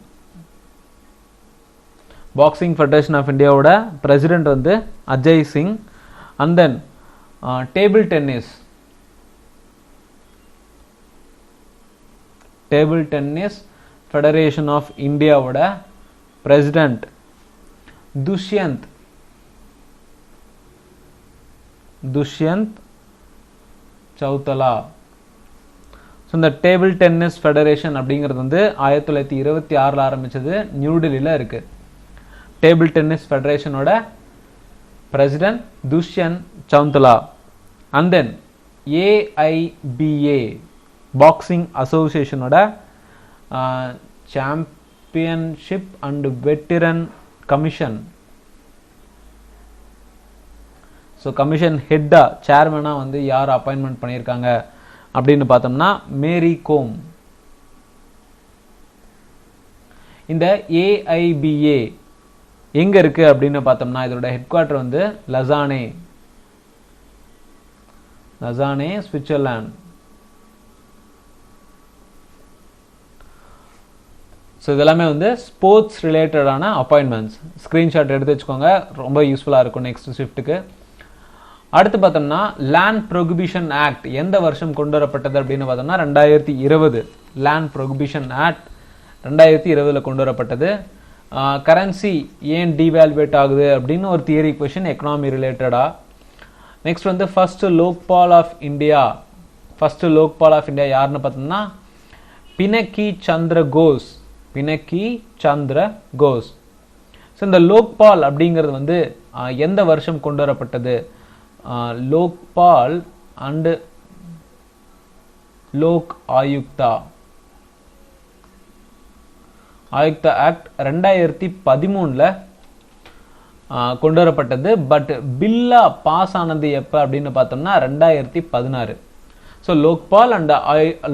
Boxing federation of இந்தியாவோட பிரசிடென்ட் வந்து Ajay Singh. And then table tennis. Table tennis federation of இந்தியாவோட பிரசிடென்ட் துஷ்யந்த். துஷ்யந்த் சௌதலா. ஸோ இந்த டேபிள் டென்னிஸ் ஃபெடரேஷன் அப்படிங்கிறது வந்து 1926 ஆரம்பிச்சது, நியூ டெல்லியில் இருக்குது. டேபிள் டென்னிஸ் ஃபெடரேஷனோட president Dushyant Chautala. And then AIBA boxing அசோசியேஷனோட championship and veteran commission. So commission ஹெட்டா சேர்மனாக வந்து யார் அப்பாயின்மெண்ட் பண்ணியிருக்காங்க அப்படின்னு பார்த்தோம்னா மேரி கோம். இந்த ஏஐபிஏ எங்க இருக்கு அப்படின்னு பார்த்தோம்னா இதோட ஹெட் குவார்ட்டர் வந்து லசானே. லசானே சுவிட்சர்லாந்து. ஸோ இதெல்லாமே வந்து ஸ்போர்ட்ஸ் ரிலேட்டடான அப்பாயின்மெண்ட்ஸ். ஸ்க்ரீன்ஷாட் எடுத்து வச்சுக்கோங்க, ரொம்ப யூஸ்ஃபுல்லாக இருக்கும் நெக்ஸ்ட் ஷிஃப்ட்டுக்கு. அடுத்து பார்த்தோம்னா லேண்ட் ப்ரொஹிபிஷன் ஆக்ட் எந்த வருஷம் கொண்டு வரப்பட்டது அப்படின்னு பார்த்தோம்னா 2020. லேண்ட் ப்ரொஹிபிஷன் ஆக்ட் 2020 கொண்டு வரப்பட்டது. கரன்சி ஏன் டிவேல்வேட் ஆகுது அப்படின்னு ஒரு தியரி கொஷின் எக்கனாமி ரிலேட்டடா. நெக்ஸ்ட் வந்து first Lokpal of India. First Lokpal of India யாருன்னு பார்த்தோம்னா பினக்கி சந்திர கோஸ். பினக்கி சந்திர கோஸ். ஸோ இந்த லோக்பால் அப்படிங்கிறது வந்து எந்த வருஷம் கொண்டு வரப்பட்டது? லோக்பால் அண்ட் லோக் ஆயுக்தா. ஆயுக்தா ஆக்ட் 2013 கொண்டு வரப்பட்டது. பட் பில்லா பாஸ் ஆனது எப்போ அப்படின்னு பார்த்தோம்னா 2016. So Lokpal and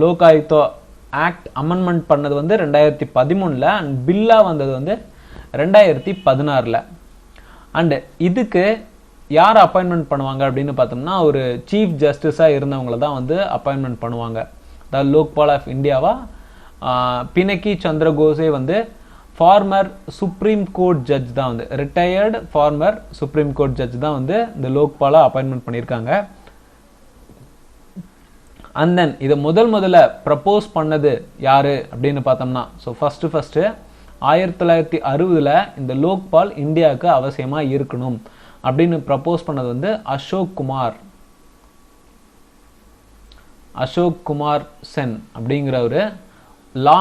Lok Ayukta act amendment பண்ணது வந்து 2013 அண்ட் பில்லா வந்தது வந்து 2016. அண்டு இதுக்கு யார் அப்பாயின்மெண்ட் பண்ணுவாங்க அப்படின்னு பார்த்தோம்னா ஒரு சீஃப் ஜஸ்டிஸாக இருந்தவங்களை தான் வந்து அப்பாயின்மெண்ட் பண்ணுவாங்க. அதாவது லோக்பால் ஆஃப் இந்தியாவா பினக்கி சந்திர கோஸே வந்து ஃபார்மர் சுப்ரீம் கோர்ட் ஜட்ஜ் தான் வந்து retired farmer supreme court judge தான் வந்து இந்த லோக்பாலை அப்பாயின்மெண்ட் பண்ணியிருக்காங்க. அண்ட் தென் இதை முதல்ல ப்ரப்போஸ் பண்ணது யாரு அப்படின்னு பார்த்தோம்னா ஸோ ஃபர்ஸ்ட் 1960 இந்த லோக்பால் இந்தியாவுக்கு அவசியமாக இருக்கணும் அப்படின்னு ப்ரப்போஸ் பண்ணது வந்து அசோக் குமார் சென் அப்படிங்கிற ஒரு லா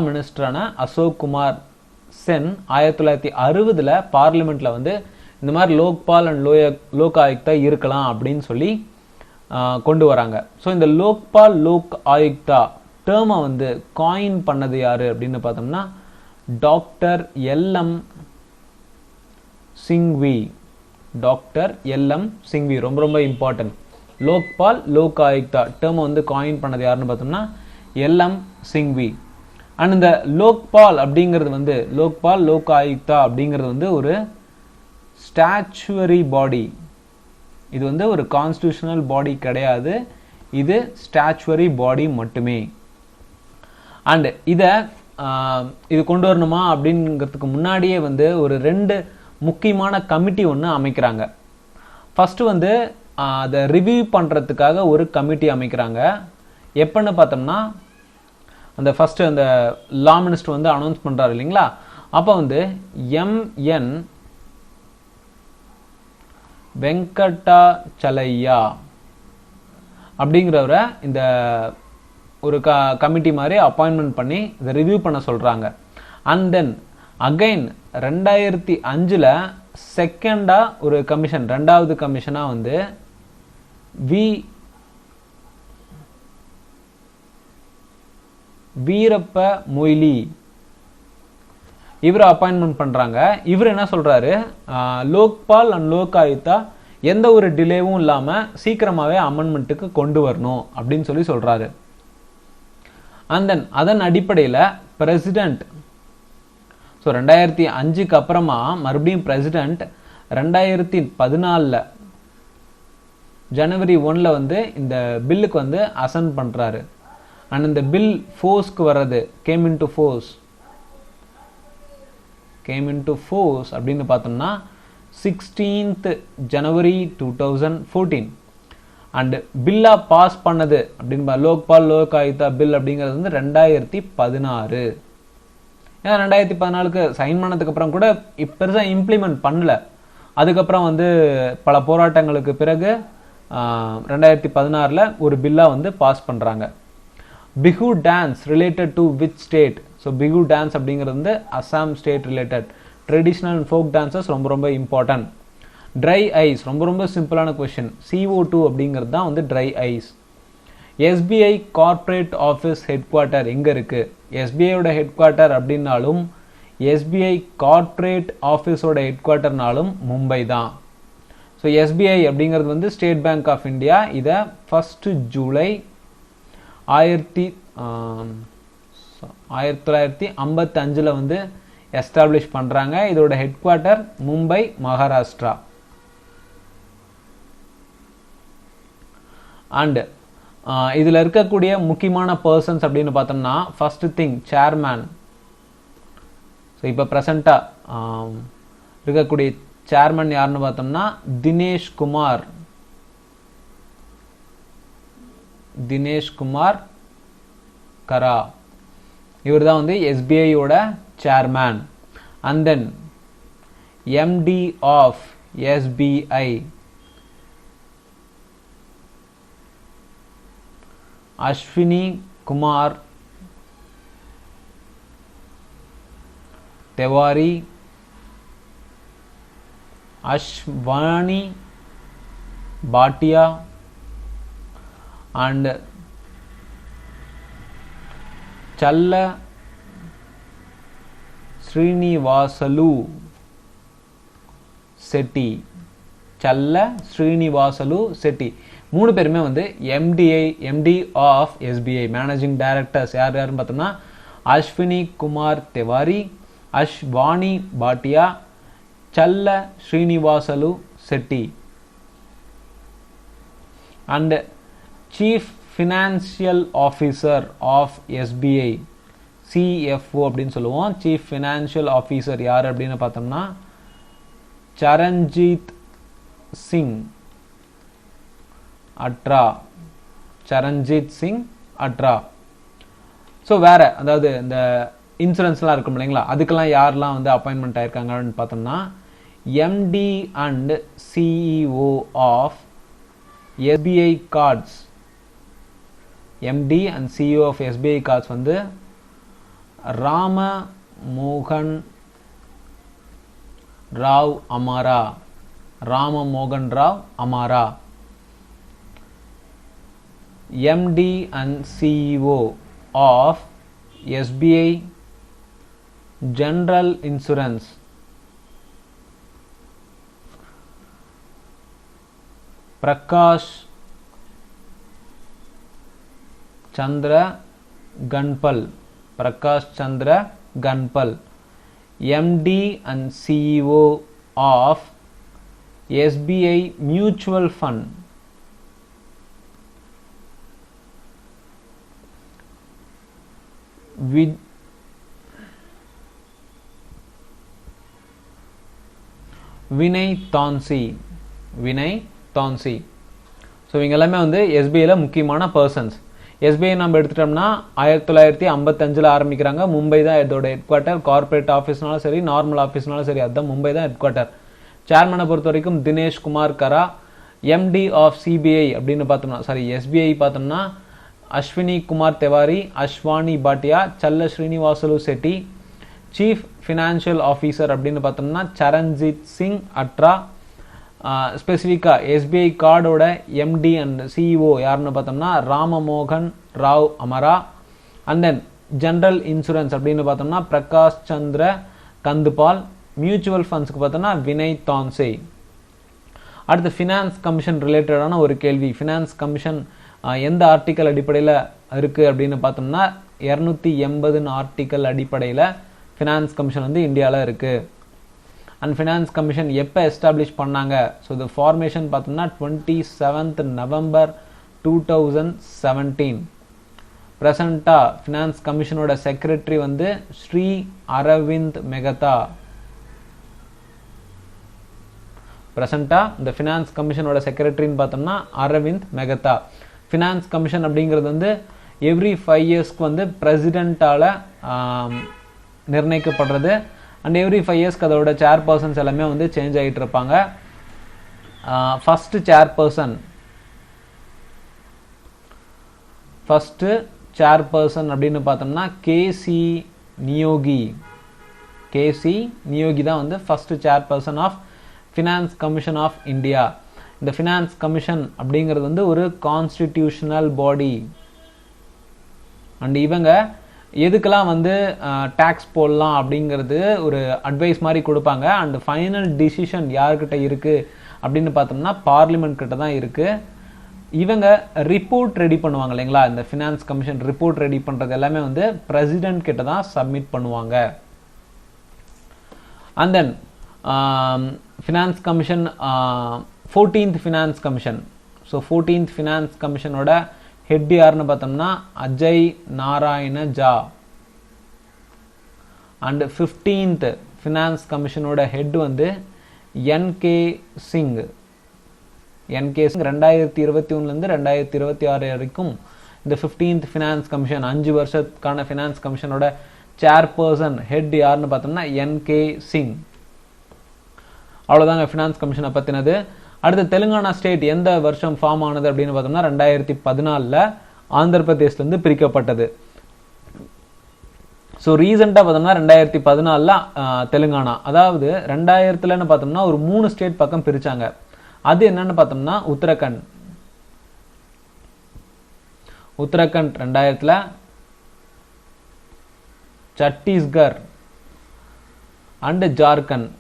மினிஸ்டரான அசோக் குமார் சென் 1960 பார்லிமெண்ட்ல வந்து இந்த மாதிரி லோக்பால் அண்ட் லோக் ஆயுக்தா இருக்கலாம் அப்படின்னு சொல்லி கொண்டு வராங்க. ஸோ இந்த லோக்பால் லோக் ஆயுக்தா டேர்மை வந்து காயின் பண்ணது யாரு அப்படின்னு பார்த்தோம்னா doctor LM Singhvi. Doctor LM Singhvi ரொம்ப ரொம்ப இம்பார்ட்டன்ட். லோக்பால் லோக் ஆயுக்தா டேர்மை வந்து காயின் பண்ணது யாருன்னு பார்த்தோம்னா எல்எம் சிங்வி. அண்ட் இந்த லோக்பால் அப்படிங்கிறது வந்து லோக்பால் லோக் ஆயுக்தா அப்படிங்கிறது வந்து ஒரு ஸ்டாச்சுவரி பாடி. இது வந்து ஒரு கான்ஸ்டிடியூஷனல் பாடி கிடையாது, இது ஸ்டாச்சுவரி பாடி மட்டுமே. அண்ட் இது கொண்டு வரணுமா அப்படிங்கிறதுக்கு முன்னாடியே வந்து ஒரு 2 முக்கியமான கமிட்டி ஒன்று அமைக்கிறாங்க. ஃபர்ஸ்ட் வந்து அதை ரிவ்யூ பண்ணுறதுக்காக ஒரு கமிட்டி அமைக்கிறாங்க. எப்போன்னு பார்த்தோம்னா அந்த ஃபஸ்ட்டு அந்த லா மினிஸ்டர் வந்து அனௌன்ஸ் பண்ணுறாரு இல்லைங்களா, அப்போ வந்து எம்என் வெங்கடாச்சலையா அப்படிங்கிறவரை இந்த ஒரு கமிட்டி மாதிரி அப்பாயின்மெண்ட் பண்ணி இதை ரிவ்யூ பண்ண சொல்கிறாங்க. அண்ட் தென் அகைன் 2005 செகண்டாக ஒரு கமிஷன், ரெண்டாவது கமிஷனாக வந்து வீரப்ப மொய்லி இவரை அப்பாயின்மெண்ட் பண்ணுறாங்க. இவர் என்ன சொல்கிறாரு, லோக்பால் அண்ட் லோக் ஆயுக்தா எந்த ஒரு டிலேவும் இல்லாமல் சீக்கிரமாகவே அமெண்ட்மெண்ட்டுக்கு கொண்டு வரணும் அப்படின்னு சொல்கிறாரு. அண்ட் தென் அதன் அடிப்படையில் பிரசிடென்ட், ஸோ 2005க்கு அப்புறமா மறுபடியும் பிரசிடென்ட் 2014 ஜனவரி 1 வந்து இந்த பில்லுக்கு வந்து அசைன் பண்ணுறாரு. அண்ட் இந்த பில் ஃபோர்ஸ்க்கு வர்றது கேம் இன்டு ஃபோர்ஸ் அப்படின்னு பார்த்தோம்னா 16th ஜனவரி 2014. அண்ட் பில்லாக பாஸ் பண்ணது அப்படின்னு லோக்பால் லோக் ஆயுக்தா பில் அப்படிங்கிறது வந்து 2016. ஏன்னா 2014க்கு சைன் பண்ணதுக்கு அப்புறம் கூட பெருசாக இம்ப்ளிமெண்ட் பண்ணல. அதுக்கப்புறம் வந்து பல போராட்டங்களுக்கு பிறகு 2016 ஒரு பில்லாக வந்து பாஸ் பண்ணுறாங்க. Bihu dance related to which state? So Bihu dance அப்படிங்கிறது வந்து Assam state related. Traditional and folk dances ரொம்ப ரொம்ப இம்பார்ட்டன்ட். ட்ரை ஐஸ் ரொம்ப சிம்பிளான கொஸ்டின். CO2 அப்படிங்கிறது தான் வந்து dry ice. SBI corporate office head quarter எங்கே இருக்குது? SBIயோட ஹெட் குவார்ட்டர் அப்படின்னாலும் SBI கார்ப்பரேட் ஆஃபீஸோட ஹெட் குவார்ட்டர்னாலும் மும்பை தான். ஸோ SBI அப்படிங்கிறது வந்து ஸ்டேட் பேங்க் ஆஃப் இந்தியா. இதை 1 ஜூலை 1955 வந்து எஸ்டாப்ளிஷ் பண்ணுறாங்க. இதோட head quarter Mumbai, Maharashtra. And இதில் இருக்கக்கூடிய முக்கியமான பர்சன்ஸ் அப்படின்னு பார்த்தோம்னா ஃபர்ஸ்ட் திங் சேர்மேன். ஸோ இப்போ ப்ரெசண்ட்டாக இருக்கக்கூடிய சேர்மன் யாருன்னு பார்த்தோம்னா தினேஷ் குமார் கரா. இவர் தான் வந்து SBIயோட chairman. And then MD of SBI Ashwini Kumar Tewari, Ashwani Bhatia and Challa Srinivasulu Setty. மூணு பேருமே வந்து MD of SBI managing directors. யாருன்னு பார்த்தோம்னா Ashwini Kumar Tewari, Ashwani Bhatia, Challa Srinivasulu Setty. And chief financial officer of SBI CFO அப்படின்னு சொல்லுவோம். சீஃப் ஃபினான்சியல் ஆஃபீஸர் யார் அப்படின்னு பார்த்தோம்னா சரண்ஜீத் சிங் அட்ரா. ஸோ வேற அதாவது இந்த இன்சூரன்ஸ்லாம் இருக்கும் இல்லைங்களா, அதுக்கெல்லாம் யாரெல்லாம் வந்து அப்பாயின்மெண்ட் ஆயிருக்காங்கன்னு பார்த்தோம்னா MD and CEO of SBI cards. MD and CEO of SBI cards வந்து ராம மோகன் Rao Amara. MD and CEO of SBI General Insurance Prakash Chandra Ganpal. MD and CEO of SBI Mutual Fund Vinay Taunsi. So இவங்க எல்லாமே வந்து எஸ்பிஐயில் முக்கியமான persons. SBI நம்ம எடுத்துட்டோம்னா 1955 ஆரம்பிக்கிறாங்க. மும்பை தான் இதோட ஹெட் குவார்ட்டர். கார்பரேட் ஆஃபீஸ்னாலும் சரி, நார்மல் ஆஃபீஸ்னாலும் சரி, அதுதான் மும்பை தான் ஹெட் குவார்ட்டர். சேர்மனை பொறுத்த வரைக்கும் Dinesh Kumar Khara. MD of CBI அப்படின்னு பார்த்தோம்னா எஸ்பிஐ பார்த்தோம்னா Ashwini Kumar Tiwari, Ashwani Bhatia, Challa Srinivasulu Setty. Chief financial officer அப்படின்னு பார்த்தோம்னா சரண்ஜித் சிங் அட்ரா. ஸ்பெசிஃபிக்காக எஸ்பிஐ கார்டோட எம்டி அண்ட் சிஇஓ யாருன்னு பார்த்தோம்னா Ramamohan Rao Amara. And then general insurance அப்படின்னு பார்த்தோம்னா பிரகாஷ் சந்திர கந்துபால். மியூச்சுவல் ஃபண்ட்ஸ்க்கு பார்த்தோம்னா வினய் தான்சே. அடுத்து ஃபினான்ஸ் கமிஷன் ரிலேட்டடான ஒரு கேள்வி. ஃபினான்ஸ் கமிஷன் எந்த ஆர்டிக்கல் அடிப்படையில் இருக்குது அப்படின்னு பார்த்தோம்னா 280 ஆர்டிக்கல் அடிப்படையில் ஃபினான்ஸ் கமிஷன் வந்து இந்தியாவில் இருக்குது. அண்ட் ஃபினான்ஸ் கமிஷன் எப்போ எஸ்டாப்ளிஷ் பண்ணாங்க? ஸோ இது ஃபார்மேஷன் பார்த்தோம்னா 27 நவம்பர் 2017. ப்ரெசண்ட்டாக ஃபினான்ஸ் கமிஷனோட செக்ரட்டரி வந்து ஸ்ரீ அரவிந்த் மெகதா. ப்ரெசண்ட்டாக இந்த ஃபினான்ஸ் கமிஷனோட செக்ரட்டரின்னு பார்த்தோம்னா அரவிந்த் மெகதா. ஃபினான்ஸ் கமிஷன் அப்படிங்கிறது வந்து எவ்ரி 5 இயர்ஸ்க்கு வந்து பிரசிடெண்ட்டால் நிர்ணயிக்கப்படுறது. அண்ட் எவ்ரி 5 இயர்ஸ்க்கு அதோட சேர்பர்சன்ஸ் எல்லாமே வந்து சேஞ்ச் ஆகிட்டு இருப்பாங்க. ஃபஸ்ட்டு சேர்பர்சன் அப்படின்னு பார்த்தோம்னா கேசி நியோகி தான் வந்து first chairperson of finance commission of India. இந்த ஃபினான்ஸ் கமிஷன் அப்படிங்கிறது வந்து ஒரு கான்ஸ்டிடியூஷனல் பாடி. அண்ட் இவங்க எதுக்கெல்லாம் வந்து டேக்ஸ் போடலாம் அப்படிங்கிறது ஒரு அட்வைஸ் மாதிரி கொடுப்பாங்க. அண்ட் ஃபைனல் டிசிஷன் யார்கிட்ட இருக்குது அப்படின்னு பார்த்தோம்னா பார்லிமெண்ட் கிட்ட தான் இருக்குது. இவங்க ரிப்போர்ட் ரெடி பண்ணுவாங்க இல்லைங்களா, இந்த ஃபினான்ஸ் கமிஷன் ரிப்போர்ட் ரெடி பண்ணுறது எல்லாமே வந்து பிரசிடென்ட் கிட்ட தான் சப்மிட் பண்ணுவாங்க. And then finance commission 14th finance commission. So 14th finance கமிஷனோட ஹெட் யாருன்னு பார்த்தோம்னா Ajay Narayan Jha. And 15th finance கமிஷனோட ஹெட் வந்து என்கே சிங். 2021 2026 வரைக்கும் இந்த 15th ஃபினான்ஸ் கமிஷன் 5 வருஷத்துக்கான ஃபினான்ஸ் கமிஷனோட சேர்பர்சன் ஹெட் யாருன்னு பார்த்தோம்னா என்கே சிங். அவ்வளோதாங்க ஃபினான்ஸ் கமிஷனை பற்றினது. அடுத்து தெலுங்கானா ஸ்டேட் எந்த வருஷம் ஃபார்ம் ஆனது அப்படின்னு பார்த்தோம்னா 2014 ஆந்திர பிரதேஷ்லேருந்து பிரிக்கப்பட்டது. ஸோ ரீசெண்டாக பார்த்தோம்னா 2014 தெலுங்கானா, அதாவது 2000 பார்த்தோம்னா ஒரு 3 ஸ்டேட் பக்கம் பிரிச்சாங்க. அது என்னன்னு பார்த்தோம்னா உத்தரகண்ட் 2000, சத்தீஸ்கர் அண்ட் ஜார்க்கண்ட்.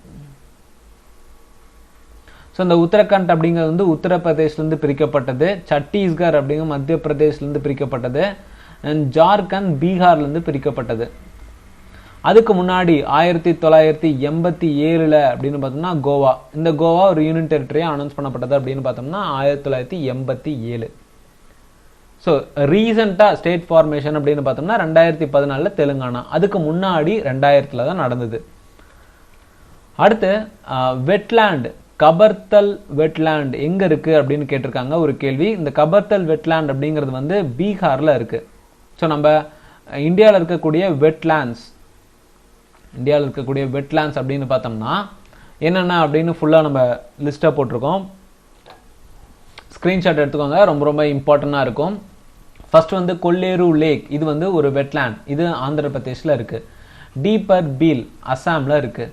ஸோ இந்த உத்தரகண்ட் அப்படிங்கிறது வந்து உத்தரப்பிரதேஷ்லேருந்து பிரிக்கப்பட்டது, சத்தீஸ்கர் அப்படிங்கிற மத்திய பிரதேஷ்லேருந்து பிரிக்கப்பட்டது, அண்ட் ஜார்க்கண்ட் பீகார்லேருந்து பிரிக்கப்பட்டது. அதுக்கு முன்னாடி 1987 அப்படின்னு பார்த்தோம்னா கோவா. இந்த கோவா ஒரு யூனியன் டெரிட்டரியாக அனௌன்ஸ் பண்ணப்பட்டது அப்படின்னு பார்த்தோம்னா 1987. ஸோ ரீசெண்டாக ஸ்டேட் ஃபார்மேஷன் அப்படின்னு பார்த்தோம்னா 2014 தெலுங்கானா. அதுக்கு முன்னாடி 2000 தான் நடந்தது. அடுத்து வெட்லேண்ட், கபர்தல் வெட்லேண்ட் எங்க இருக்கு அப்படின்னு கேட்டிருக்காங்க ஒரு கேள்வி. இந்த கபர்தல் வெட்லேண்ட் அப்படிங்கிறது வந்து பீகார்ல இருக்கு. ஸோ நம்ம இந்தியாவில் இருக்கக்கூடிய வெட்லேண்ட்ஸ் அப்படின்னு பார்த்தோம்னா என்னென்ன அப்படின்னு ஃபுல்லாக நம்ம லிஸ்ட்டாக போட்டிருக்கோம். ஸ்க்ரீன்ஷாட் எடுத்துக்கோங்க, ரொம்ப ரொம்ப இம்பார்ட்டண்டாக இருக்கும். ஃபர்ஸ்ட் வந்து கொல்லேரு லேக், இது வந்து ஒரு வெட்லேண்ட், இது ஆந்திர பிரதேஷில் இருக்கு. டீப்பர் பீல் அசாமில் இருக்கு.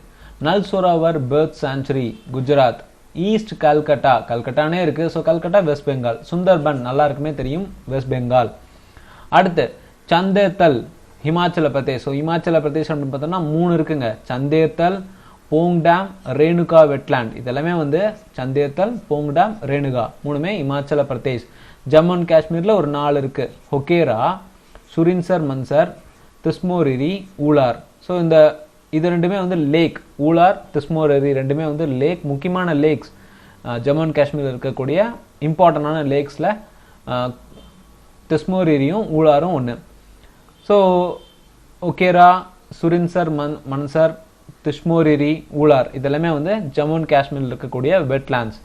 Nalsarovar bird sanctuary Gujarat. East கல்கட்டானே இருக்கு. So Calcutta west Bengal. சுந்தர்பன் நல்லா இருக்குமே தெரியும், வெஸ்ட் பெங்கால். அடுத்து சந்தேத்தல் ஹிமாச்சல பிரதேஷ். ஸோ ஹிமாச்சல பிரதேஷ் அப்படின்னு பார்த்தோம்னா 3 இருக்குங்க, சந்தேத்தல், போங்டாம், ரேணுகா வெட்லேண்ட். இதெல்லாமே வந்து சந்தேத்தல், போங்டாம், ரேணுகா 3மே இமாச்சல பிரதேஷ். ஜம்மு அண்ட் காஷ்மீரில் ஒரு 4 இருக்கு, ஹொக்கேரா, சுரின்சர் மன்சர், திஸ்மோரிரி, ஊலார். ஸோ இது ரெண்டுமே வந்து லேக், ஊலார், திஸ்மோரிரி ரெண்டுமே வந்து லேக், முக்கியமான லேக்ஸ். ஜம்மு அண்ட் காஷ்மீரில் இருக்கக்கூடிய இம்பார்ட்டண்டான லேக்ஸில் திஸ்மோரிரியும் ஊலாரும் ஒன்று. ஸோ ஒகேரா, சுரின்சர் மன்சர், திஸ்மோரிரி, ஊலார் இதெல்லாமே வந்து ஜம்மு அண்ட் காஷ்மீரில் இருக்கக்கூடிய வெட்லேண்ட்ஸ்.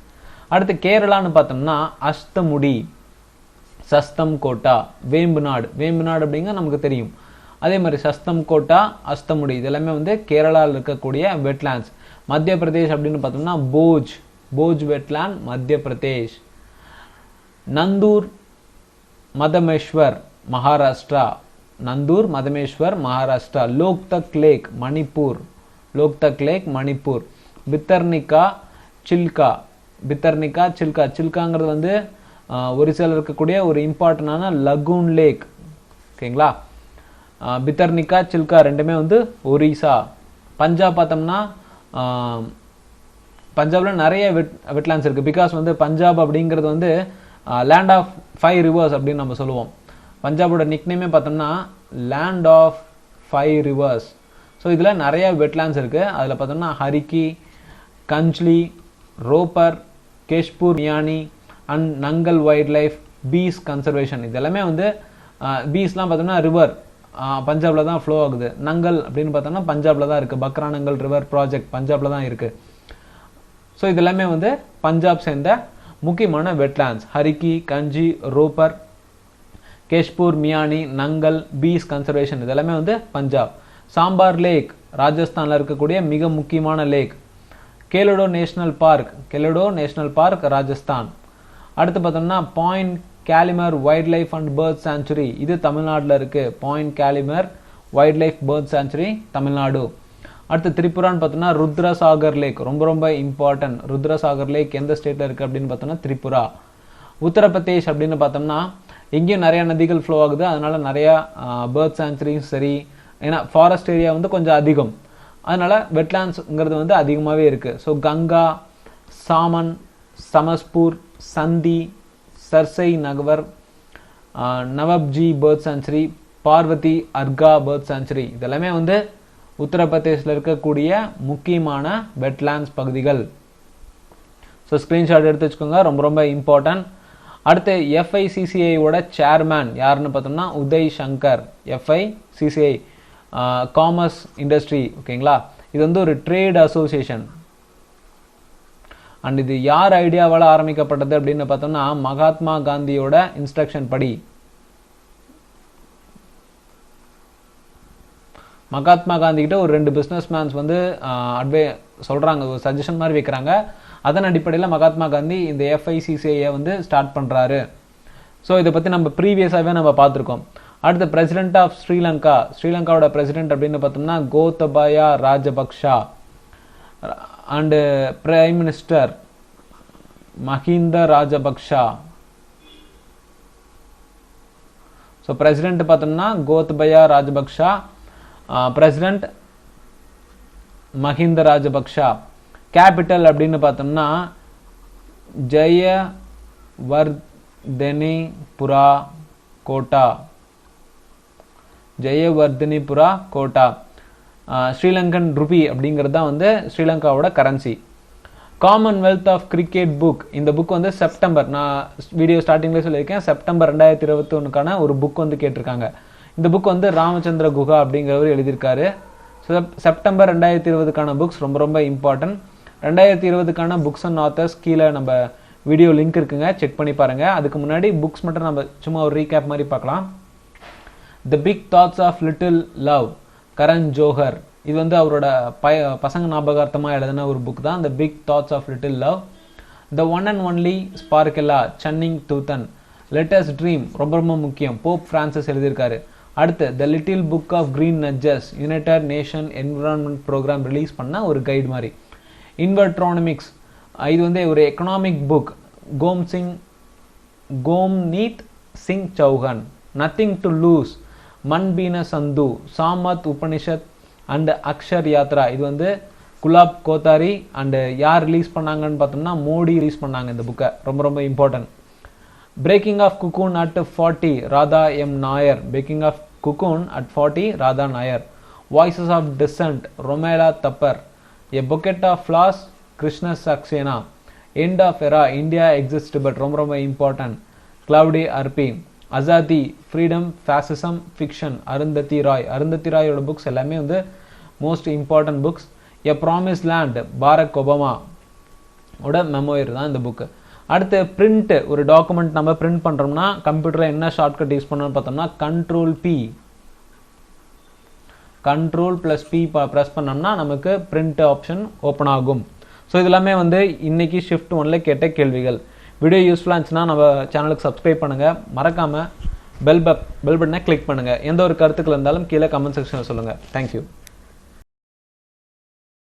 அடுத்து கேரளான்னு பார்த்தோம்னா அஷ்டமுடி, சஸ்தம் கோட்டா, வேம்புநாடு. வேம்புநாடு அப்படிங்க நமக்கு தெரியும். அதே மாதிரி சஸ்தம் கோட்டா, அஷ்டமுடி இதெல்லாமே வந்து கேரளாவில் இருக்கக்கூடிய வெட்லேண்ட்ஸ். மத்திய பிரதேஷ் அப்படின்னு பார்த்தோம்னா போஜ், போஜ் வெட்லேண்ட் மத்திய பிரதேஷ். நந்தூர் மதமேஸ்வர் மகாராஷ்டிரா, நந்தூர் மதமேஸ்வர் மகாராஷ்டிரா. லோக்தக் லேக் மணிப்பூர், லோக்தக் லேக் மணிப்பூர். பித்தர்னிகா சில்கா, பித்தர்னிகா சில்கா, சில்காங்கிறது வந்து ஒரிசால இருக்கக்கூடிய ஒரு இம்பார்ட்டன்டான லகூன் லேக். ஓகேங்களா. பித்தர்னிகா சில்கா ரெண்டுமே வந்து ஒரிசா. பஞ்சாப் பார்த்தோம்னா பஞ்சாபில் நிறைய வெட்லேண்ட்ஸ் இருக்குது. பிகாஸ் வந்து பஞ்சாப் அப்படிங்கிறது வந்து லேண்ட் ஆஃப் 5 rivers அப்படின்னு நம்ம சொல்லுவோம். பஞ்சாபோட நிக்நேமே பார்த்தோம்னா லேண்ட் ஆஃப் 5 rivers. ஸோ இதில் நிறைய வெட்லேண்ட்ஸ் இருக்குது. அதில் பார்த்தோம்னா Harike, Kanjli, Ropar, Keshopur Miani and Nangal wildlife Beas conservation. இதெல்லாமே வந்து பீஸ்லாம் பார்த்தோம்னா ரிவர் பஞ்சாபில் தான் ஃப்ளோ ஆகுது. நங்கல் அப்படின்னு பார்த்தோம்னா பஞ்சாபில் தான் இருக்குது. பக்ரா நங்கல் ரிவர் ப்ராஜெக்ட் பஞ்சாபில் தான் இருக்குது. ஸோ இதெல்லாமே வந்து பஞ்சாப் சேர்ந்த முக்கியமான வெட்லேண்ட்ஸ். ஹரிக்கி, கஞ்சி, ரோப்பர், கேஷ்பூர் மியானி, நங்கல், பீஸ் கன்சர்வேஷன் இதெல்லாமே வந்து பஞ்சாப். சாம்பார் லேக் ராஜஸ்தானில் இருக்கக்கூடிய மிக முக்கியமான lake. Keoladeo national park, Keoladeo national park Rajasthan. அடுத்து பார்த்தோம்னா point Calimere wildlife and bird sanctuary, இது தமிழ்நாட்டில் இருக்கு. Point Calimere wildlife bird sanctuary Tamil Nadu. அடுத்து திரிபுரான்னு பார்த்தோம்னா ருத்ரசாகர் லேக், ரொம்ப ரொம்ப இம்பார்ட்டன்ட். ருத்ரசாகர் லேக் எந்த ஸ்டேட்ல இருக்கு அப்படின்னு பார்த்தோம்னா திரிபுரா. உத்தரப்பிரதேஷ் அப்படின்னு பார்த்தோம்னா எங்கேயும் நிறைய நதிகள் ஃப்ளோ ஆகுது, அதனால நிறைய பேர்ட் சாங்சுரியும் சரி, ஏன்னா ஃபாரஸ்ட் ஏரியா வந்து கொஞ்சம் அதிகம், அதனால வெட்லேண்ட்ஸ்ங்கிறது வந்து அதிகமாகவே இருக்கு. So Ganga, Saman, Samaspur, Sandi, Sarsai Nawar, Nawabganj bird sanctuary, Parvati Arga bird sanctuary இதெல்லாமே வந்து உத்தரப்பிரதேசில் இருக்கக்கூடிய முக்கியமான வெட்லேண்ட்ஸ் பகுதிகள். ஸோ ஸ்க்ரீன்ஷாட் எடுத்து வச்சுக்கோங்க, ரொம்ப ரொம்ப இம்பார்ட்டன்ட். அடுத்து FICCIயோட சேர்மேன் யாருன்னு பார்த்தோம்னா Uday Shankar. FICCI commerce industry. ஓகேங்களா. இது வந்து ஒரு ட்ரேட் அசோசியேஷன். அண்ட் இது யார் ஐடியாவால் ஆரம்பிக்கப்பட்டது அப்படின்னு பார்த்தோம்னா மகாத்மா காந்தியோட இன்ஸ்ட்ரக்ஷன் படி. மகாத்மா காந்தி கிட்ட ஒரு 2 பிஸ்னஸ் மேன்ஸ் வந்து சொல்றாங்க, ஒரு சஜஷன் மாதிரி வைக்கிறாங்க. அதன் அடிப்படையில் மகாத்மா காந்தி இந்த FICCIயை வந்து ஸ்டார்ட் பண்றாரு. ஸோ இதை பற்றி நம்ம ப்ரீவியஸாகவே நம்ம பார்த்துருக்கோம். அடுத்து பிரசிடென்ட் ஆஃப் ஸ்ரீலங்கா, ஸ்ரீலங்காவோட பிரசிடென்ட் அப்படின்னு பார்த்தோம்னா Gotabaya Rajapaksa. And prime minister Mahinda Rajapaksa. So president பார்த்தோம்னா கோத்தபயா ராஜபக்ஷா, பிரசிடென்ட் மஹிந்த ராஜபக்ஷா. கேபிட்டல் அப்படின்னு பார்த்தோம்னா ஜெயவர்தனிபுரா கோட்டா, ஜெயவர்தனிபுரா கோட்டா. ஸ்ரீலங்கன் ருபி அப்படிங்கிறது தான் வந்து ஸ்ரீலங்காவோட currency. Commonwealth of cricket book, இந்த புக் வந்து செப்டம்பர், நான் வீடியோ ஸ்டார்டிங்லேயே சொல்லியிருக்கேன், செப்டம்பர் 2021க்கான ஒரு புக் வந்து கேட்டிருக்காங்க. இந்த புக் வந்து ராமச்சந்திர குஹா அப்படிங்கிறவர் எழுதியிருக்காரு. செப்டம்பர் 2020க்கான புக்ஸ் ரொம்ப ரொம்ப இம்பார்ட்டன்ட். 2020க்கான புக்ஸ் அண்ட் ஆத்தர்ஸ் கீழே நம்ம வீடியோ லிங்க் இருக்குங்க, செக் பண்ணி பாருங்க. அதுக்கு முன்னாடி புக்ஸ் மட்டும் நம்ம சும்மா ஒரு ரீகேப் மாதிரி பார்க்கலாம். The big thoughts of little love, Karan Johar. இது வந்து அவரோட பசங்க ஞாபகார்த்தமாக எழுதின ஒரு புக் தான், the big thoughts of little love. The one and only Sparkella, Channing Tatum. Let us dream ரொம்ப ரொம்ப முக்கியம், போப் பிரான்சிஸ் எழுதியிருக்காரு. அடுத்து the little book of green nudges, united nation environment programme release பண்ண ஒரு கைடு மாதிரி. இன்வெர்ட்ரானமிக்ஸ், இது வந்து ஒரு எக்கனாமிக் புக், கோம்நீத் Singh Chauhan. Nothing to loose, மன்பீன சந்து, சாமத் உபனிஷத் அண்ட் அக்ஷர் யாத்ரா. இது வந்து குலாப் கோத்தாரி அண்டு யார் ரிலீஸ் பண்ணாங்கன்னு பார்த்தோம்னா மோடி ரிலீஸ் பண்ணாங்க இந்த புக்கை, ரொம்ப ரொம்ப important. Breaking of cocoon at 40, Radha M Nair. Breaking of cocoon at 40, Radha Nair. Voices of dissent, Romila Thapar. A pocket of flaws, Krishna Saxena. End of era, India exist but, ரொம்ப ரொம்ப இம்பார்ட்டன்ட், கிளவுடி அர்பி. Azadi, freedom, fascism, fiction, Arundhati Roy. Arundhati ராயோட புக்ஸ் எல்லாமே வந்து most important books. A promise land, Barack Obama. ஓட memoir தான் இந்த book. அடுத்து பிரிண்ட், ஒரு டாக்குமெண்ட் நம்ம பிரிண்ட் பண்ணுறோம்னா கம்ப்யூட்டரில் என்ன ஷார்ட்கட் யூஸ் பண்ணணும்னு பார்த்தோம்னா Ctrl+P ப்ரெஸ் பண்ணோம்னா நமக்கு பிரிண்ட் ஆப்ஷன் ஓப்பன் ஆகும். ஸோ இதெல்லாமே வந்து இன்னைக்கு ஷிஃப்ட் 1ல் கேட்ட கேள்விகள். வீடியோ யூஸ்ஃபுல்லாக இருந்துச்சுன்னா நம்ம சேனலுக்கு சப்ஸ்கிரைப் பண்ணுங்கள். மறக்காமல் பெல் பட்டனை கிளிக் பண்ணுங்கள். எந்த ஒரு கருத்துக்கள் இருந்தாலும் கீழே கமெண்ட் செக்ஷனில் சொல்லுங்கள். தேங்க்யூ.